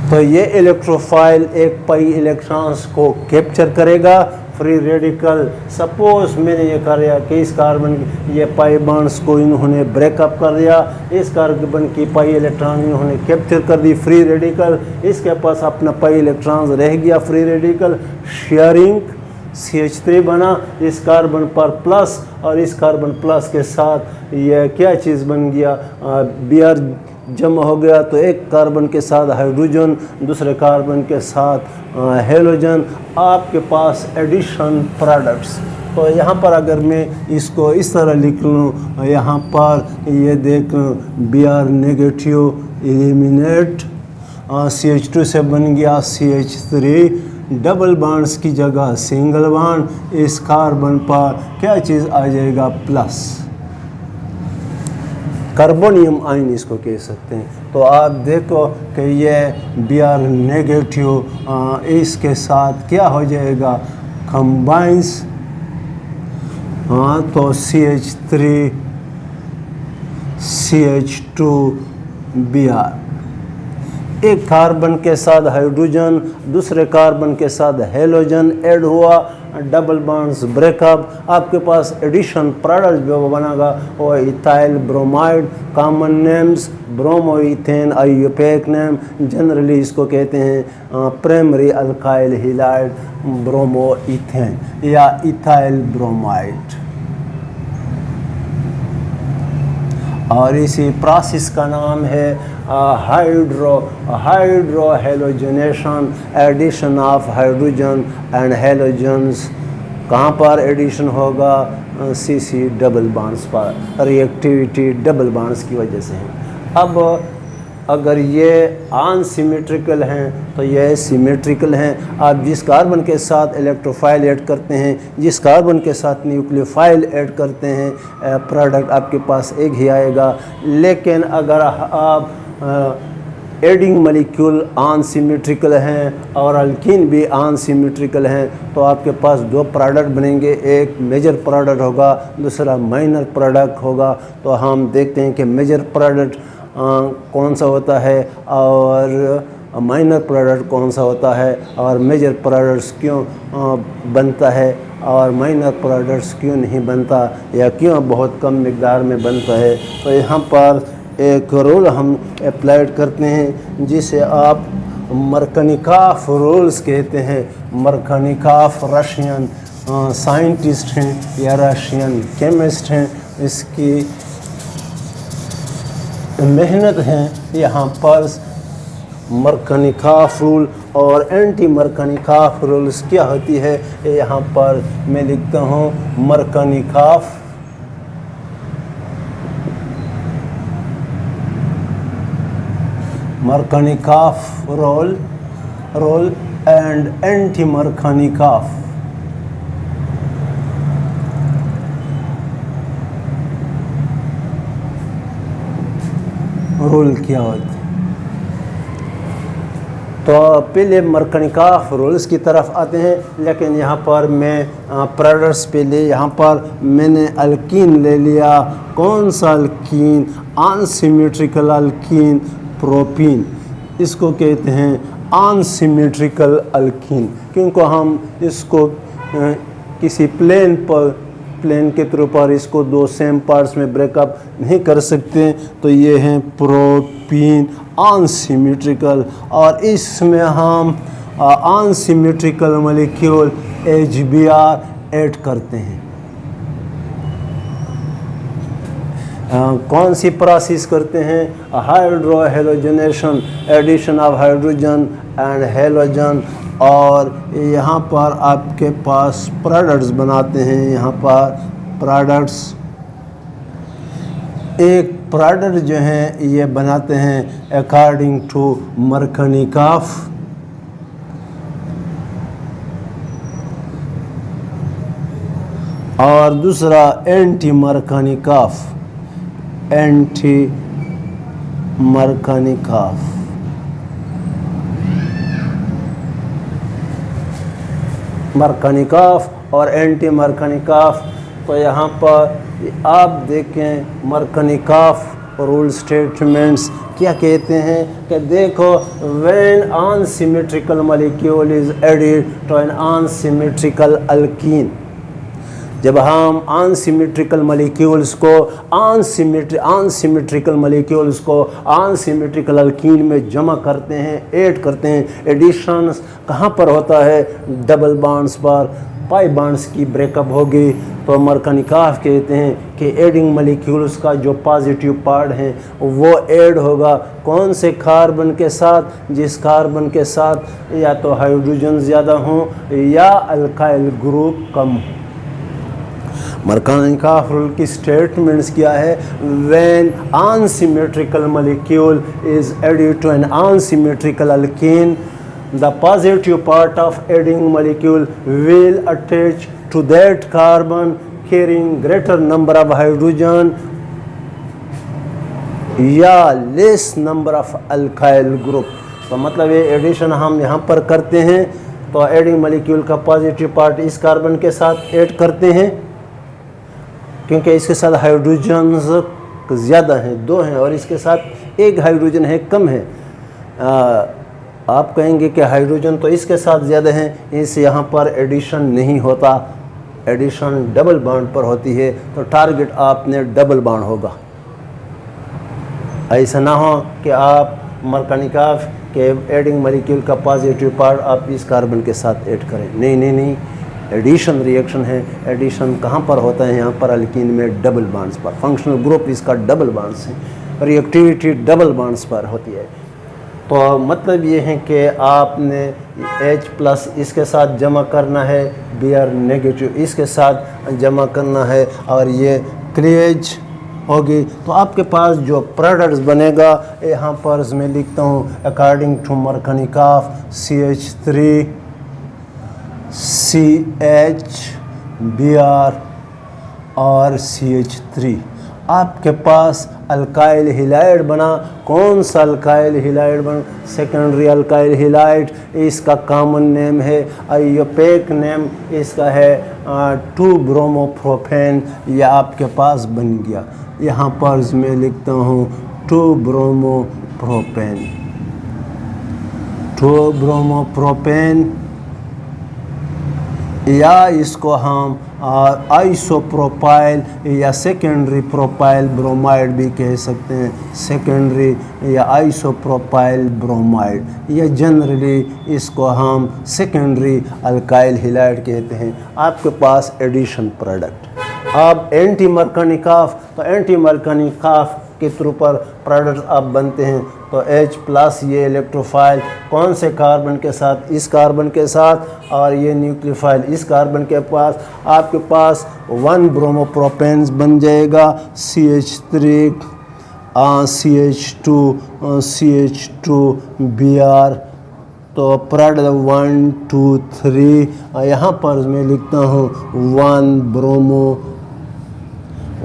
[SPEAKER 1] तो ये इलेक्ट्रोफाइल एक पाई इलेक्ट्रॉन्स को कैप्चर करेगा। फ्री रेडिकल, सपोज मैंने ये कर दिया कि इस कार्बन ये पाई बॉन्ड्स को इन्होंने ब्रेकअप कर दिया, इस कार्बन की पाई इलेक्ट्रॉन इन्होंने कैप्चर कर दी फ्री रेडिकल, इसके पास अपना पाई इलेक्ट्रॉन रह गया फ्री रेडिकल। शेयरिंग CH3 बना इस कार्बन पर प्लस, और इस कार्बन प्लस के साथ ये क्या चीज़ बन गया? Br जमा हो गया। तो एक कार्बन के साथ हाइड्रोजन, दूसरे कार्बन के साथ हेलोजन। आपके पास एडिशन प्रोडक्ट्स। तो यहाँ पर अगर मैं इसको इस तरह लिख लूँ, यहाँ पर ये देख Br नेगेटिव एलिमिनेट, CH2 से बन गया CH3, डबल बॉन्ड्स की जगह सिंगल बॉन्ड। इस कार्बन पर क्या चीज़ आ जाएगा? प्लस। कार्बोनियम आयन इसको कह सकते हैं। तो आप देखो कि ये Br नेगेटिव इसके साथ क्या हो जाएगा? कंबाइंस। तो CH3 CH2 Br। एक कार्बन के साथ हाइड्रोजन, दूसरे कार्बन के साथ हेलोजन ऐड हुआ, डबल बॉन्ड्स ब्रेकअप। आपके पास एडिशन प्रोडक्ट जो बनेगा वो ethyl bromide. Common names bromoethane, IUPAC name. Generally इसको कहते हैं primary alkyl halide bromoethane या इथाइल ब्रोमाइड। और इसी प्रोसेस का नाम है hydrohalogenation, addition of hydrogen and halogens. कहाँ पर एडिशन होगा? CC डबल बॉन्ड्स पर। रिएक्टिविटी डबल बॉन्ड्स की वजह से है। अब अगर ये अनसिमेट्रिकल हैं तो ये सिमेट्रिकल हैं। आप जिस कार्बन के साथ इलेक्ट्रोफाइल ऐड करते हैं, जिस कार्बन के साथ न्यूक्लियोफाइल ऐड करते हैं, प्रोडक्ट आपके पास एक ही आएगा। लेकिन अगर आप एडिंग मॉलिक्यूल अनसिमेट्रिकल हैं और अल्कीन भी अनसिमेट्रिकल हैं, तो आपके पास दो प्रोडक्ट बनेंगे। एक मेजर प्रोडक्ट होगा, दूसरा माइनर प्रोडक्ट होगा। तो हम देखते हैं कि मेजर प्रोडक्ट कौन सा होता है और माइनर प्रोडक्ट कौन सा होता है, और मेजर प्रोडक्ट्स क्यों बनता है और माइनर प्रोडक्ट्स क्यों नहीं बनता, या क्यों बहुत कम मिकदार में बनता है। तो यहाँ पर एक रूल हम अप्लाइड करते हैं जिसे आप मरकनिकाफ रूल्स कहते हैं। मरकनिकाफ रशियन साइंटिस्ट हैं या रशियन केमिस्ट हैं। इसकी मेहनत है यहाँ पर। मरकनिकाफ रूल और एंटी मरकनिकाफ रूल्स क्या होती है, यहाँ पर मैं लिखता हूँ मरकनिकाफ रोल एंड एंटी मरकनिकाफ रूल क्या होता है। तो पहले मरकनिकाफ रूल्स की तरफ आते हैं, लेकिन यहाँ पर मैं प्रोडक्ट्स पहले यहाँ पर मैंने अल्कीन ले लिया। कौन सा अल्कीन? Unsymmetrical alkyne, propene. इसको कहते हैं अनसिमेट्रिकल अल्कीन, क्योंकि हम इसको किसी प्लेन के थ्रू पर इसको दो सेम पार्ट्स में ब्रेकअप नहीं कर सकते, तो ये हैं प्रोपीन अनसिमेट्रिकल, और इसमें हम अनसिमेट्रिकल मॉलिक्यूल HBr ऐड करते हैं। कौन सी प्रोसेस करते हैं? Hydrohalogenation, addition of hydrogen and halogen, और यहाँ पर आपके पास प्रोडक्ट्स बनाते हैं। यहाँ पर प्रोडक्ट्स, एक प्रोडक्ट जो हैं ये बनाते हैं अकॉर्डिंग टू मरकनिकॉफ, और दूसरा एंटी मरकनिकॉफ, एंटी मरकनिकॉफ। मरकनिकॉफ और एंटी मरकनिकॉफ, तो यहाँ पर आप देखें मरकनिकॉफ रूल स्टेटमेंट्स क्या कहते हैं कि देखो, when unsymmetrical molecule is added to an unsymmetrical alkene, जब हम अनसिमेट्रिकल मॉलिक्यूल्स को अनसिमेट्रिकल मॉलिक्यूल्स को अनसिमेट्रिकल अल्कीन में जमा करते हैं, ऐड करते हैं। एडिशन कहाँ पर होता है? डबल बॉन्ड्स पर। पाई बॉन्ड्स की ब्रेकअप होगी तो मरकनिकॉफ कहते हैं कि एडिंग मॉलिक्यूल्स का जो पॉजिटिव पार्ट है वो ऐड होगा कौन से कार्बन के साथ? जिस कार्बन के साथ या तो हाइड्रोजन ज़्यादा हों या अल्काइल ग्रुप कम हो। मरकनिकॉफ रूल की स्टेटमेंट्स क्या है? When unsymmetrical molecule is added to an unsymmetrical alkene, the positive part of adding molecule will attach to that carbon carrying greater number of hydrogen या less number of alkyl group। तो मतलब ये addition हम यहाँ पर करते हैं, तो एडिंग मॉलिक्यूल का पॉजिटिव पार्ट इस कार्बन के साथ ऐड करते हैं, क्योंकि इसके साथ हाइड्रोजन ज़्यादा हैं, 2 हैं, और इसके साथ एक हाइड्रोजन है, कम है। आप कहेंगे कि हाइड्रोजन तो इसके साथ ज़्यादा हैं, इस यहाँ पर एडिशन नहीं होता, एडिशन डबल बॉन्ड पर होती है, तो टारगेट आपने डबल बॉन्ड होगा। ऐसा ना हो कि आप मरकनिकॉफ के एडिंग मॉलिक्यूल का पॉजिटिव पार्ट आप इस कार्बन के साथ ऐड करें। नहीं नहीं नहीं, एडिशन रिएक्शन है। एडिशन कहाँ पर होता है? यहाँ पर अल्कीन में डबल बॉन्ड्स पर। फंक्शनल ग्रुप इसका डबल बॉन्ड्स है, रिएक्टिविटी डबल बॉन्ड्स पर होती है। तो मतलब ये है कि आपने H+ इसके साथ जमा करना है, Br नेगेटिव इसके साथ जमा करना है, और ये क्लियज होगी। तो आपके पास जो प्रोडक्ट्स बनेगा, यहाँ पर मैं लिखता हूँ according to Markovnikov CH3 CH Br और CH3। आपके पास अल्काइल हिलाइड बना। कौन सा अल्काइल हिलाइड बना? सेकेंडरी अल्काइल हिलाइड, इसका कॉमन नेम है, आयोपेक नेम इसका है 2-ब्रोमोप्रोपेन। यह आपके पास बन गया। यहाँ पर मैं लिखता हूँ 2-ब्रोमोप्रोपेन, 2-ब्रोमोप्रोपेन, या इसको हम आइसोप्रोपाइल या सेकेंडरी प्रोपाइल ब्रोमाइड भी कह सकते हैं। सेकेंडरी या आइसोप्रोपाइल ब्रोमाइड, या जनरली इसको हम सेकेंडरी अल्काइल हिलाइड कहते हैं। आपके पास एडिशन प्रोडक्ट। अब एंटी मरकनिकॉफ, तो एंटी मरकनिकॉफ के थ्रू पर प्रोडक्ट अब बनते हैं। तो H+ ये इलेक्ट्रोफाइल कौन से कार्बन के साथ? इस कार्बन के साथ, और ये न्यूक्लियोफाइल इस कार्बन के पास। आपके पास 1-ब्रोमोप्रोपेन्स बन जाएगा, CH3 CH2 CH2 Br। तो प्रोडक्ट 1 2 3, यहाँ पर मैं लिखता हूँ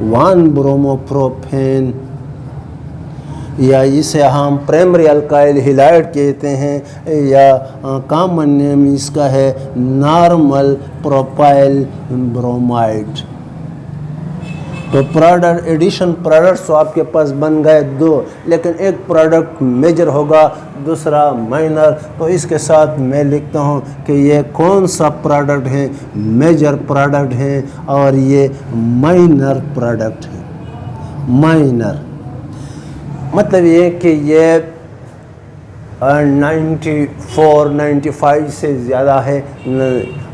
[SPEAKER 1] 1-ब्रोमोप्रोपेन, या इसे हम प्राइमरी अल्काइल हिलाइड कहते हैं, या कॉमन नेम इसका है नॉर्मल प्रोपाइल ब्रोमाइड। तो प्रोडक्ट एडिशन प्रोडक्ट्स तो आपके पास बन गए दो, लेकिन एक प्रोडक्ट मेजर होगा, दूसरा माइनर। तो इसके साथ मैं लिखता हूँ कि ये कौन सा प्रोडक्ट है, मेजर प्रोडक्ट है और ये माइनर प्रोडक्ट है। माइनर मतलब ये कि ये 94 95 से ज़्यादा है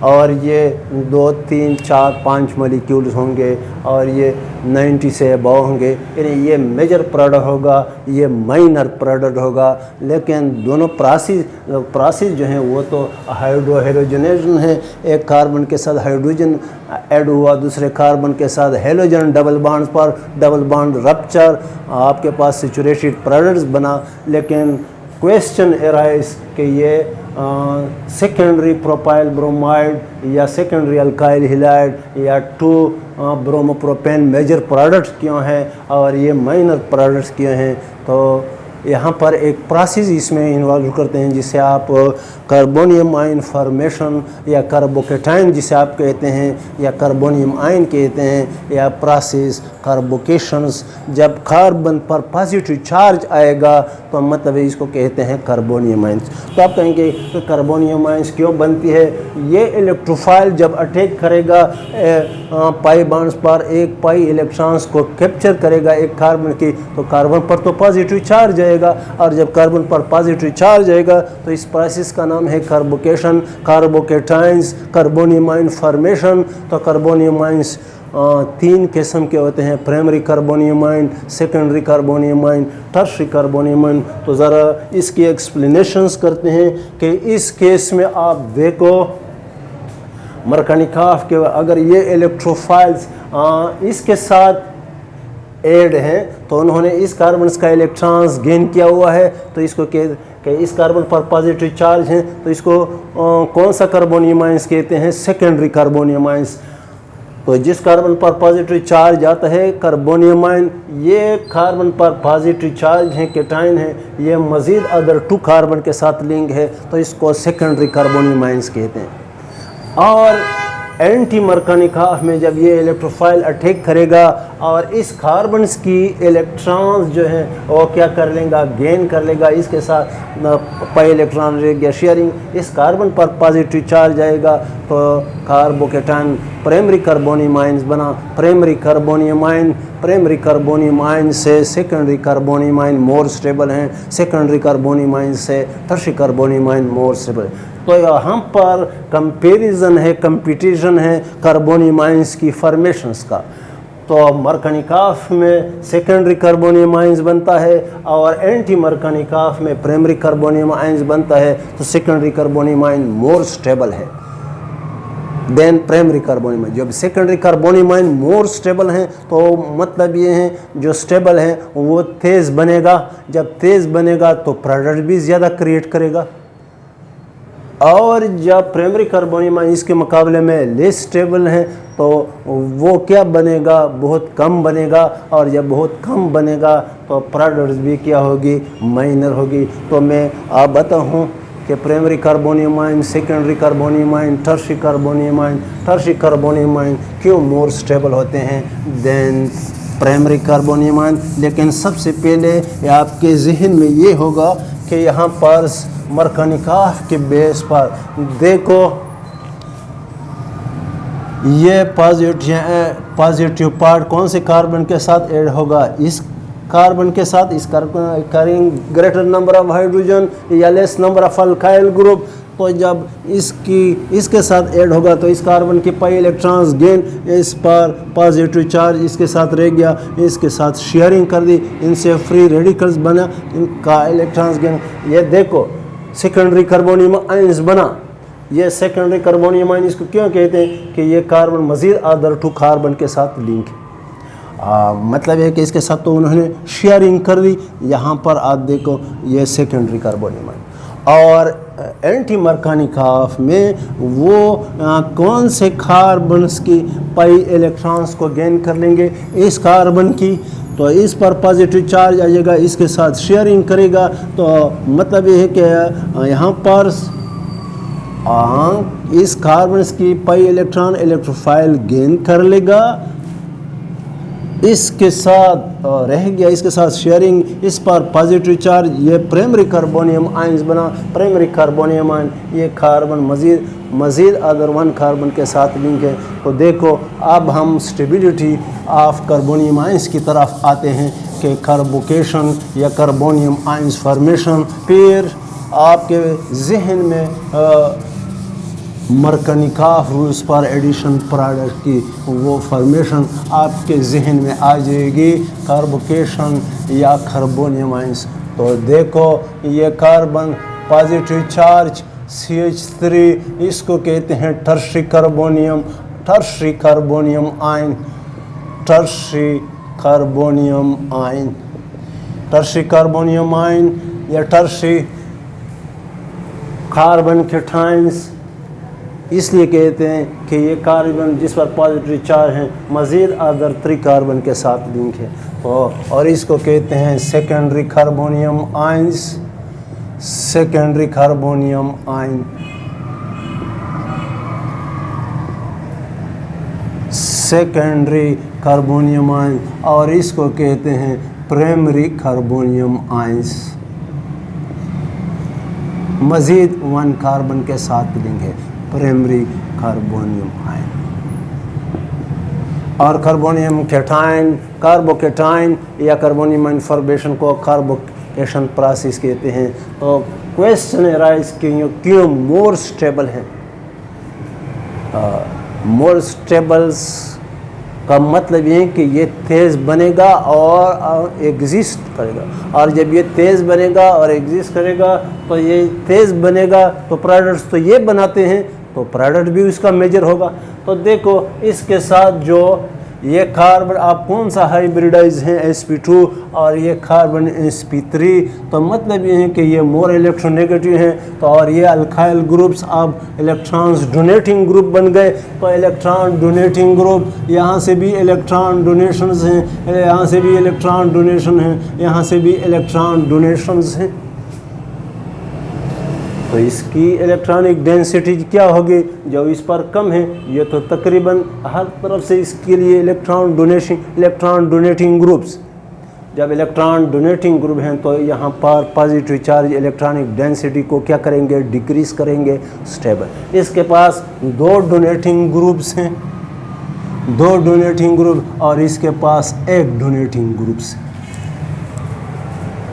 [SPEAKER 1] और ये 2 3 4 5 मॉलिक्यूल्स होंगे और ये 90 से अबव होंगे, यानी ये मेजर प्रोडक्ट होगा, ये माइनर प्रोडक्ट होगा। लेकिन दोनों प्रोसेस जो हैं वो तो हाइड्रोहेलोजनेशन है। एक कार्बन के साथ हाइड्रोजन ऐड हुआ, दूसरे कार्बन के साथ हेलोजन, डबल बॉन्ड पर डबल बॉन्ड रप्चर, आपके पास सैचुरेटेड प्रोडक्ट्स बना। लेकिन क्वेश्चन अराइज कि ये सेकेंडरी प्रोपाइल ब्रोमाइड या सेकेंडरी अल्काइल हैलाइड या 2 ब्रोमोप्रोपेन मेजर प्रोडक्ट्स क्यों हैं और ये माइनर प्रोडक्ट्स क्यों हैं। तो यहाँ पर एक प्रोसेस इसमें इन्वॉल्व करते हैं जिसे आप कार्बोनियम आयन फॉर्मेशन या कार्बोकेटाइन जिसे आप कहते हैं या कार्बोनियम आयन कहते हैं या प्रोसेस कार्बोकेशंस। जब कार्बन पर पॉजिटिव चार्ज आएगा तो मतलब इसको कहते हैं कार्बोनियम आयन्स। तो आप कहेंगे कि कार्बोनियम आयन्स क्यों बनती है। ये इलेक्ट्रोफाइल जब अटैक करेगा पाई बॉन्ड्स पर, एक पाई इलेक्ट्रॉन्स को कैप्चर करेगा एक कार्बन की, तो कार्बन पर तो पॉजिटिव चार्ज आएगा और जब कार्बन पर पॉजिटिव चार्ज आएगा तो इस प्रोसेस का नाम है carbocation, carbocations, carbonium ion formation. तो कार्बोनियम आयन्स 3 किस्म के होते हैं, primary carbonium ion, secondary carbonium ion, tertiary carbonium ion. तो ज़रा इसकी एक्सप्लेनेशंस करते हैं कि इस केस में आप देखो मरकनिकाफ के अगर ये इलेक्ट्रोफाइल्स इसके साथ ऐड हैं तो उन्होंने इस कार्बन का इलेक्ट्रॉन्स गेन किया हुआ है, तो इसको कि इस कार्बन पर पॉजिटिव चार्ज हैं तो इसको कौन सा कार्बोनियम आयन्स कहते हैं, सेकेंडरी कार्बोनियम आयन्स। तो जिस कार्बन पर पॉजिटिव चार्ज आता है कार्बोनियम आयन, ये कार्बन पर पॉजिटिव चार्ज है, केटाइन है, ये मज़ीद अदर 2 कार्बन के साथ लिंक है तो इसको सेकेंडरी कार्बोनियम आयन्स कहते हैं। और एंटी मरकनिकाफ में जब ये इलेक्ट्रोफाइल अटैक करेगा और इस कार्बन्स की इलेक्ट्रॉन्स जो हैं वो क्या कर लेगा, गेन कर लेगा, इसके साथ पाई इलेक्ट्रॉन रहेगा शेयरिंग, इस कार्बन पर पॉजिटिव चार्ज आएगा तो कार्बोकेटाइन प्राइमरी कार्बोनियम आयन्स बना। प्राइमरी कार्बोनियम आयन से secondary carbonium ion more stable हैं, सेकेंडरी कार्बोनियम आयन से tertiary carbonium ion more stable. तो यहाँ पर कंपैरिजन है, कंपटीशन है कार्बोनियम आयन्स की फॉर्मेशंस का। तो मरकनिकाफ में सेकेंडरी कार्बोनियम आयन्स बनता है और एंटी मरकनिकाफ में प्राइमरी कार्बोनियम आयन्स बनता है। तो secondary carbonium ion more stable है देन प्राइमरी कार्बोनियम आयन। जब secondary carbonium ion more stable हैं तो मतलब ये हैं जो स्टेबल हैं वो तेज़ बनेगा, जब तेज़ बनेगा तो प्रोडक्ट भी ज़्यादा क्रिएट करेगा। और जब प्राइमरी कार्बोनियम आयन इसके मुकाबले में लेस स्टेबल हैं तो वो क्या बनेगा, बहुत कम बनेगा, और जब बहुत कम बनेगा तो प्रोडक्ट्स भी क्या होगी, माइनर होगी। तो मैं आप बताऊँ कि primary carbonium ion, secondary carbonium ion, tertiary carbonium ion क्यों मोर स्टेबल होते हैं देन प्राइमरी कार्बोनियम आयन। लेकिन सबसे पहले आपके जहन में ये होगा कि यहाँ पर मरकनिकाफ के बेस पर देखो ये पॉजिटिव पार्ट कौन से कार्बन के साथ ऐड होगा, इस कार्बन के साथ, इस carbon carrying greater number of hydrogen या less number of alkyl group. तो जब इसके साथ ऐड होगा तो इस कार्बन के पाई इलेक्ट्रॉन्स गेन, इस पर पॉजिटिव चार्ज इसके साथ रह गया, इसके साथ शेयरिंग कर दी, इनसे फ्री रेडिकल्स बना, इनका इलेक्ट्रॉन्स गेन। ये देखो सेकेंडरी कार्बोनियम आयन्स बना। ये सेकेंडरी कार्बोनियम आयन इसको क्यों कहते हैं कि ये कार्बन मज़ीद अदर 2 कार्बन के साथ लिंक है। मतलब है कि इसके साथ तो उन्होंने शेयरिंग कर दी। यहाँ पर आप देखो ये सेकेंडरी कार्बोनियम आयन। और एंटी मरकनिकाफ में वो कौन से कार्बन्स की पाई इलेक्ट्रॉन्स को गेन कर लेंगे, इस कार्बन की, तो इस पर पॉजिटिव चार्ज आ जाएगा, इसके साथ शेयरिंग करेगा। तो मतलब ये है कि यहाँ पर इस कार्बन की पाई इलेक्ट्रॉन इलेक्ट्रोफाइल गेन कर लेगा इसके साथ रह गया, इसके साथ शेयरिंग, इस पर पॉजिटिव चार्ज, ये प्राइमरी कार्बोनियम आयंस बना, प्राइमरी कार्बोनियम आयन, ये कार्बन मज़ीद अदर वन कार्बन के साथ लिंक है। तो देखो अब हम स्टेबिलिटी ऑफ कार्बोनियम आयंस की तरफ आते हैं कि कार्बोकेशन या कार्बोनियम आयंस फॉर्मेशन। फिर आपके जहन में मरकनिकाफ रूल्स पर एडिशन प्रोडक्ट की वो फॉर्मेशन आपके जहन में आ जाएगी, कार्बोकेशन या कार्बोनियम आयंस। तो देखो ये कार्बन पॉजिटिव चार्ज CH3, इसको कहते हैं tertiary carbonium ion, tertiary carbonium ion या टर्शरी कार्बन कैटायंस इसलिए कहते हैं कि ये कार्बन जिस पर पॉजिटिव चार्ज है मज़ीद अदर 3 कार्बन के साथ लिंक है। और इसको कहते हैं secondary carbonium ions, secondary carbonium ion, secondary carbonium ion. और इसको कहते हैं प्राइमरी कार्बोनियम आयंस, मज़ीद 1 कार्बन के साथ लिंक है, प्राइमरी कार्बोनियम आयन। और कार्बोनियम कैटायन, कार्बोकेटायन या कार्बोनियम आयन फॉर्मेशन को कार्बोकेशन प्रोसेस कहते हैं। तो क्वेश्चन अराइज क्यों मोर स्टेबल है। मोर स्टेबल्स का मतलब ये है कि ये तेज़ बनेगा और एग्जिस्ट करेगा, और जब ये तेज़ बनेगा और एग्जिस्ट करेगा तो ये तेज़ बनेगा तो प्रोडक्ट्स तो ये बनाते हैं, तो प्रोडक्ट भी उसका मेजर होगा। तो देखो इसके साथ जो ये कार्बन आप कौन सा हाइब्रिडाइज है sp2 और ये कार्बन sp3, तो मतलब ये है कि ये मोर इलेक्ट्रोनेगेटिव हैं। तो और ये अल्काइल ग्रुप्स अब इलेक्ट्रॉन्स डोनेटिंग ग्रुप बन गए। तो इलेक्ट्रॉन डोनेटिंग ग्रुप, यहाँ से भी इलेक्ट्रॉन डोनेशंस हैं, यहाँ से भी इलेक्ट्रॉन डोनेशन हैं, यहाँ से भी इलेक्ट्रॉन डोनेशंस हैं। तो इसकी इलेक्ट्रॉनिक डेंसिटी क्या होगी जो इस पर कम है, ये तो तकरीबन हर तरफ से इसके लिए इलेक्ट्रॉन डोनेटिंग ग्रुप्स, जब इलेक्ट्रॉन डोनेटिंग ग्रुप हैं तो यहाँ पर पॉजिटिव चार्ज इलेक्ट्रॉनिक डेंसिटी को क्या करेंगे, डिक्रीज करेंगे, स्टेबल। इसके पास 2 डोनेटिंग ग्रुप्स हैं, 2 डोनेटिंग ग्रुप, और इसके पास 1 डोनेटिंग ग्रुप्स।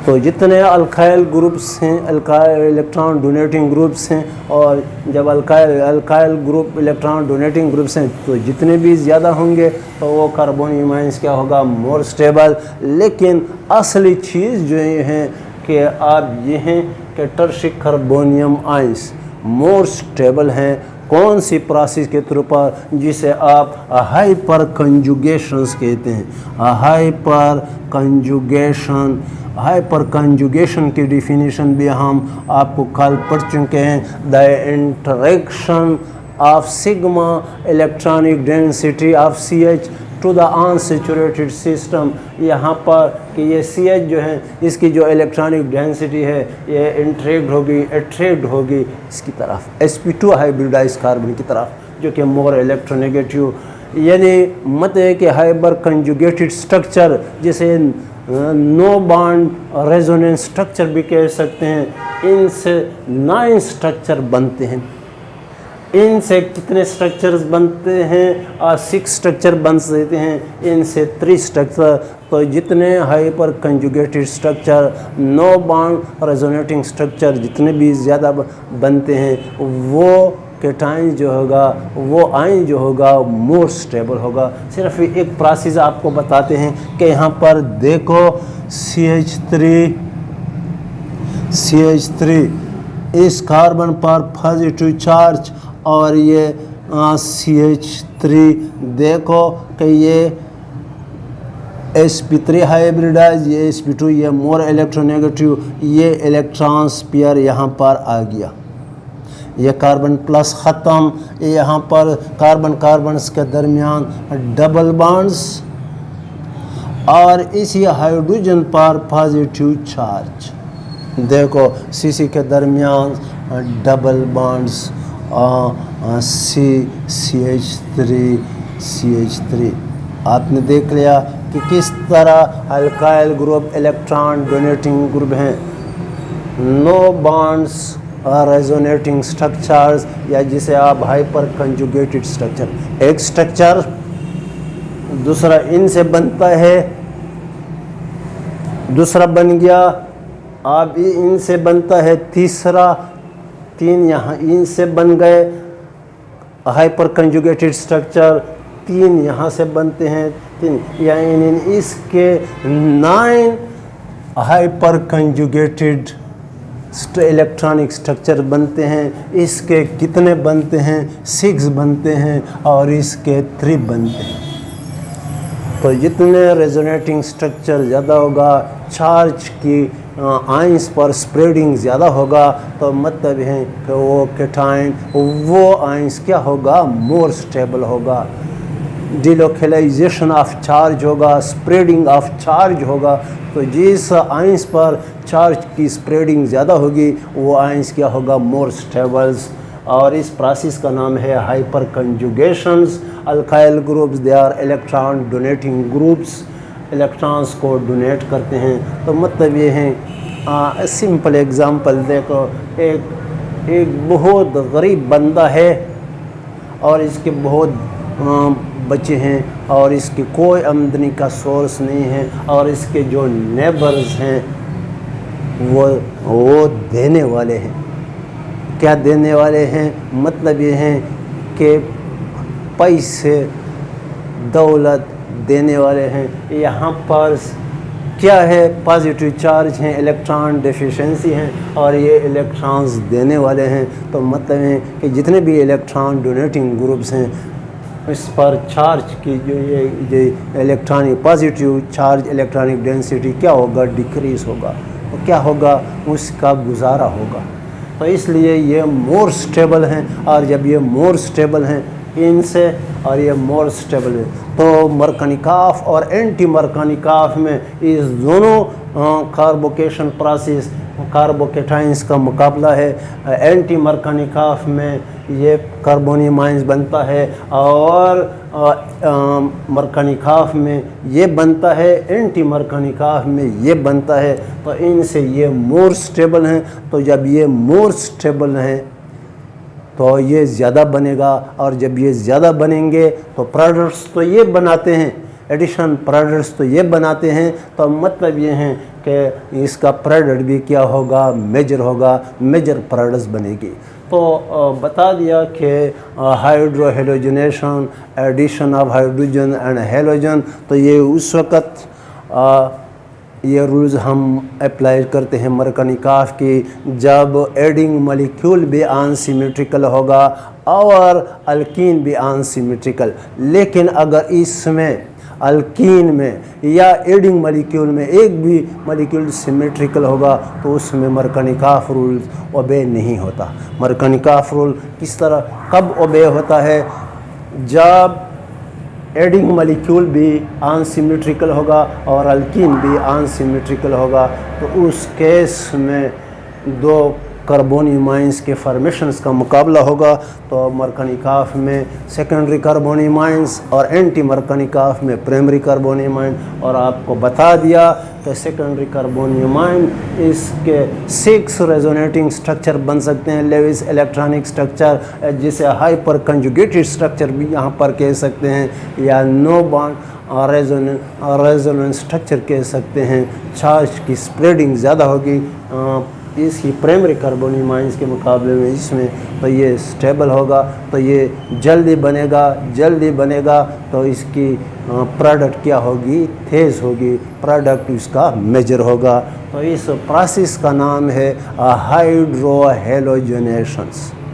[SPEAKER 1] तो जितने अल्काइल ग्रुप्स हैं, अल्काइल इलेक्ट्रॉन डोनेटिंग ग्रुप्स हैं, और जब alkyl group electron donating groups हैं तो जितने भी ज़्यादा होंगे तो वो कार्बोनियम आयंस क्या होगा, मोर स्टेबल। लेकिन असली चीज़ जो ये है कि आप ये हैं कि tertiary carbonium ions more stable हैं। कौन सी प्रोसेस के थ्रू पर, जिसे आप हाइपर कंजुगेशंस कहते हैं, हाइपर कंजुगेशन की डिफिनीशन भी हम आपको कल पढ़ चुके हैं। The interaction of sigma electronic density of CH to the unsaturated system. यहाँ पर कि ये CH जो है इसकी जो इलेक्ट्रॉनिक डेंसिटी है ये अट्रैक्ट होगी इसकी तरफ, sp2 हाइब्रिडाइज कार्बन की तरफ, जो कि मोर इलेक्ट्रोनेगेटिव, यानी मत है कि हाइपर कंजुगेटेड स्ट्रक्चर, जिसे नो बॉन्ड रेजोनेंस स्ट्रक्चर भी कह सकते हैं, इनसे 9 स्ट्रक्चर बनते हैं। इनसे कितने स्ट्रक्चर्स बनते हैं, 6 स्ट्रक्चर बन सकते हैं, इनसे 3 स्ट्रक्चर। तो जितने hyperconjugated structure, no bond resonating structure जितने भी ज़्यादा बनते हैं वो कैटायन जो होगा, वो आयन जो होगा मोर स्टेबल होगा। सिर्फ एक प्रोसेस आपको बताते हैं कि यहाँ पर देखो CH3 इस कार्बन पर पॉजिटिव चार्ज, और ये CH3 देखो कि ये sp3 हाइब्रिडाइज, ये sp2, ये मोर इलेक्ट्रोनेगेटिव, ये इलेक्ट्रॉन पेयर यहाँ पर आ गया, ये कार्बन प्लस ख़त्म, यहाँ पर कार्बन्स के दरमियान डबल बॉन्ड्स, और इसी हाइड्रोजन पर पॉजिटिव चार्ज। देखो CC के दरमियान डबल बॉन्ड्स, CH3 आपने देख लिया कि कि किस तरह alkyl group electron donating group हैं, नो बॉन्ड्स रेजोनेटिंग स्ट्रक्चर्स, या जिसे आप हाइपर कंजुगेटेड स्ट्रक्चर, एक स्ट्रक्चर दूसरा इनसे बनता है, दूसरा बन गया, अब इनसे बनता है तीसरा, तीन यहाँ इनसे बन गए हाइपर कंजुगेटेड स्ट्रक्चर, तीन यहाँ से बनते हैं, तीन यानी इसके 9 हाइपर कंजुगेटेड इलेक्ट्रॉनिक स्ट्रक्चर बनते हैं। इसके कितने बनते हैं? 6 बनते हैं और इसके 3 बनते हैं। तो जितने रेजोनेटिंग स्ट्रक्चर ज़्यादा होगा, चार्ज की आइंस पर स्प्रेडिंग ज़्यादा होगा, तो मतलब है कि वो कैटायन, वो आइंस क्या होगा? मोर स्टेबल होगा, डिलोकलाइजेशन ऑफ चार्ज होगा, स्प्रेडिंग ऑफ चार्ज होगा। तो जिस आइंस पर चार्ज की स्प्रेडिंग ज़्यादा होगी वो आइंस क्या होगा? More stables. और इस प्रोसेस का नाम है hyperconjugations. Alkyl groups they are electron donating groups, electrons को डोनेट करते हैं। तो मतलब ये है, सिंपल एग्जांपल देखो, एक बहुत गरीब बंदा है और इसके बहुत बच्चे हैं और इसकी कोई आमदनी का सोर्स नहीं है, और इसके जो नेबर्स हैं वो देने वाले हैं। क्या देने वाले हैं? मतलब ये हैं कि पैसे दौलत देने वाले हैं। यहाँ पर क्या है? पॉजिटिव चार्ज हैं, इलेक्ट्रॉन डेफिशिएंसी हैं, और ये इलेक्ट्रॉन्स देने वाले हैं। तो मतलब है कि जितने भी इलेक्ट्रॉन डोनेटिंग ग्रुप्स हैं इस पर चार्ज की जो electronic positive charge electronic density क्या होगा? डिक्रीज होगा। तो क्या होगा? उसका गुजारा होगा। तो इसलिए ये मोर स्टेबल हैं, और जब ये मोर स्टेबल हैं इनसे और ये मोर स्टेबल है, तो मरकनिकाफ और एंटी मरकनिकाफ में इस दोनों कार्बोकेशन प्रोसेस कार्बोकेटाइंस का मुकाबला है। एंटी मरकनिकाफ में ये कार्बोनियम आयंस बनता है और मरकनिकाफ में ये बनता है, एंटी मरकनिकाफ में ये बनता है। तो इनसे ये मोर स्टेबल हैं। तो जब ये मोर स्टेबल हैं तो ये ज़्यादा बनेगा, और जब ये ज़्यादा बनेंगे तो प्रोडक्ट्स तो ये बनाते हैं, एडिशन प्रोडक्ट्स तो ये बनाते हैं। तो मतलब ये हैं कि इसका प्रोडक्ट भी क्या होगा? मेजर होगा, मेजर प्रोडक्ट्स बनेगी। तो बता दिया कि hydrohalogenation, addition of hydrogen and halogen, तो ये उस वक़्त ये रूल्स हम अप्लाई करते हैं मरकनिकाफ की जब एडिंग मॉलिक्यूल भी अनसिमेट्रिकल होगा और अल्कीन भी अनसिमेट्रिकल। लेकिन अगर इसमें अल्कीन में या एडिंग मॉलिक्यूल में एक भी मॉलिक्यूल सिमेट्रिकल होगा तो उसमें मरकनिकाफ रूल ओबे नहीं होता। मरकनिकाफ रूल किस तरह कब ओबे होता है? जब एडिंग मॉलिक्यूल भी अनसिमेट्रिकल होगा और अल्कीन भी अनसिमेट्रिकल होगा, तो उस केस में 2 कार्बोनियम आयंस के फॉर्मेशंस का मुकाबला होगा। तो मरकनिकाफ में सेकेंडरी कार्बोनियम आयंस और एंटी मरकनिकाफ में प्राइमरी कार्बोनियम आयन। और आपको बता दिया कि सेकेंडरी कार्बोनियम आयन इसके 6 रेजोनेटिंग स्ट्रक्चर बन सकते हैं, लेविस इलेक्ट्रॉनिक स्ट्रक्चर, जिसे हाइपर कंजुगेटेड स्ट्रक्चर भी यहाँ पर कह सकते हैं, या नो बॉन्ड रेजोनेंस स्ट्रक्चर कह सकते हैं। चार्ज की स्प्रेडिंग ज़्यादा होगी इसकी प्राइमरी कार्बोनियम आयंस के मुकाबले में इसमें, तो ये स्टेबल होगा, तो ये जल्दी बनेगा। तो इसकी प्रोडक्ट क्या होगी? तेज़ होगी, प्रोडक्ट इसका मेजर होगा। तो इस प्रोसेस का नाम है हाइड्रो हेलोजनेशंस।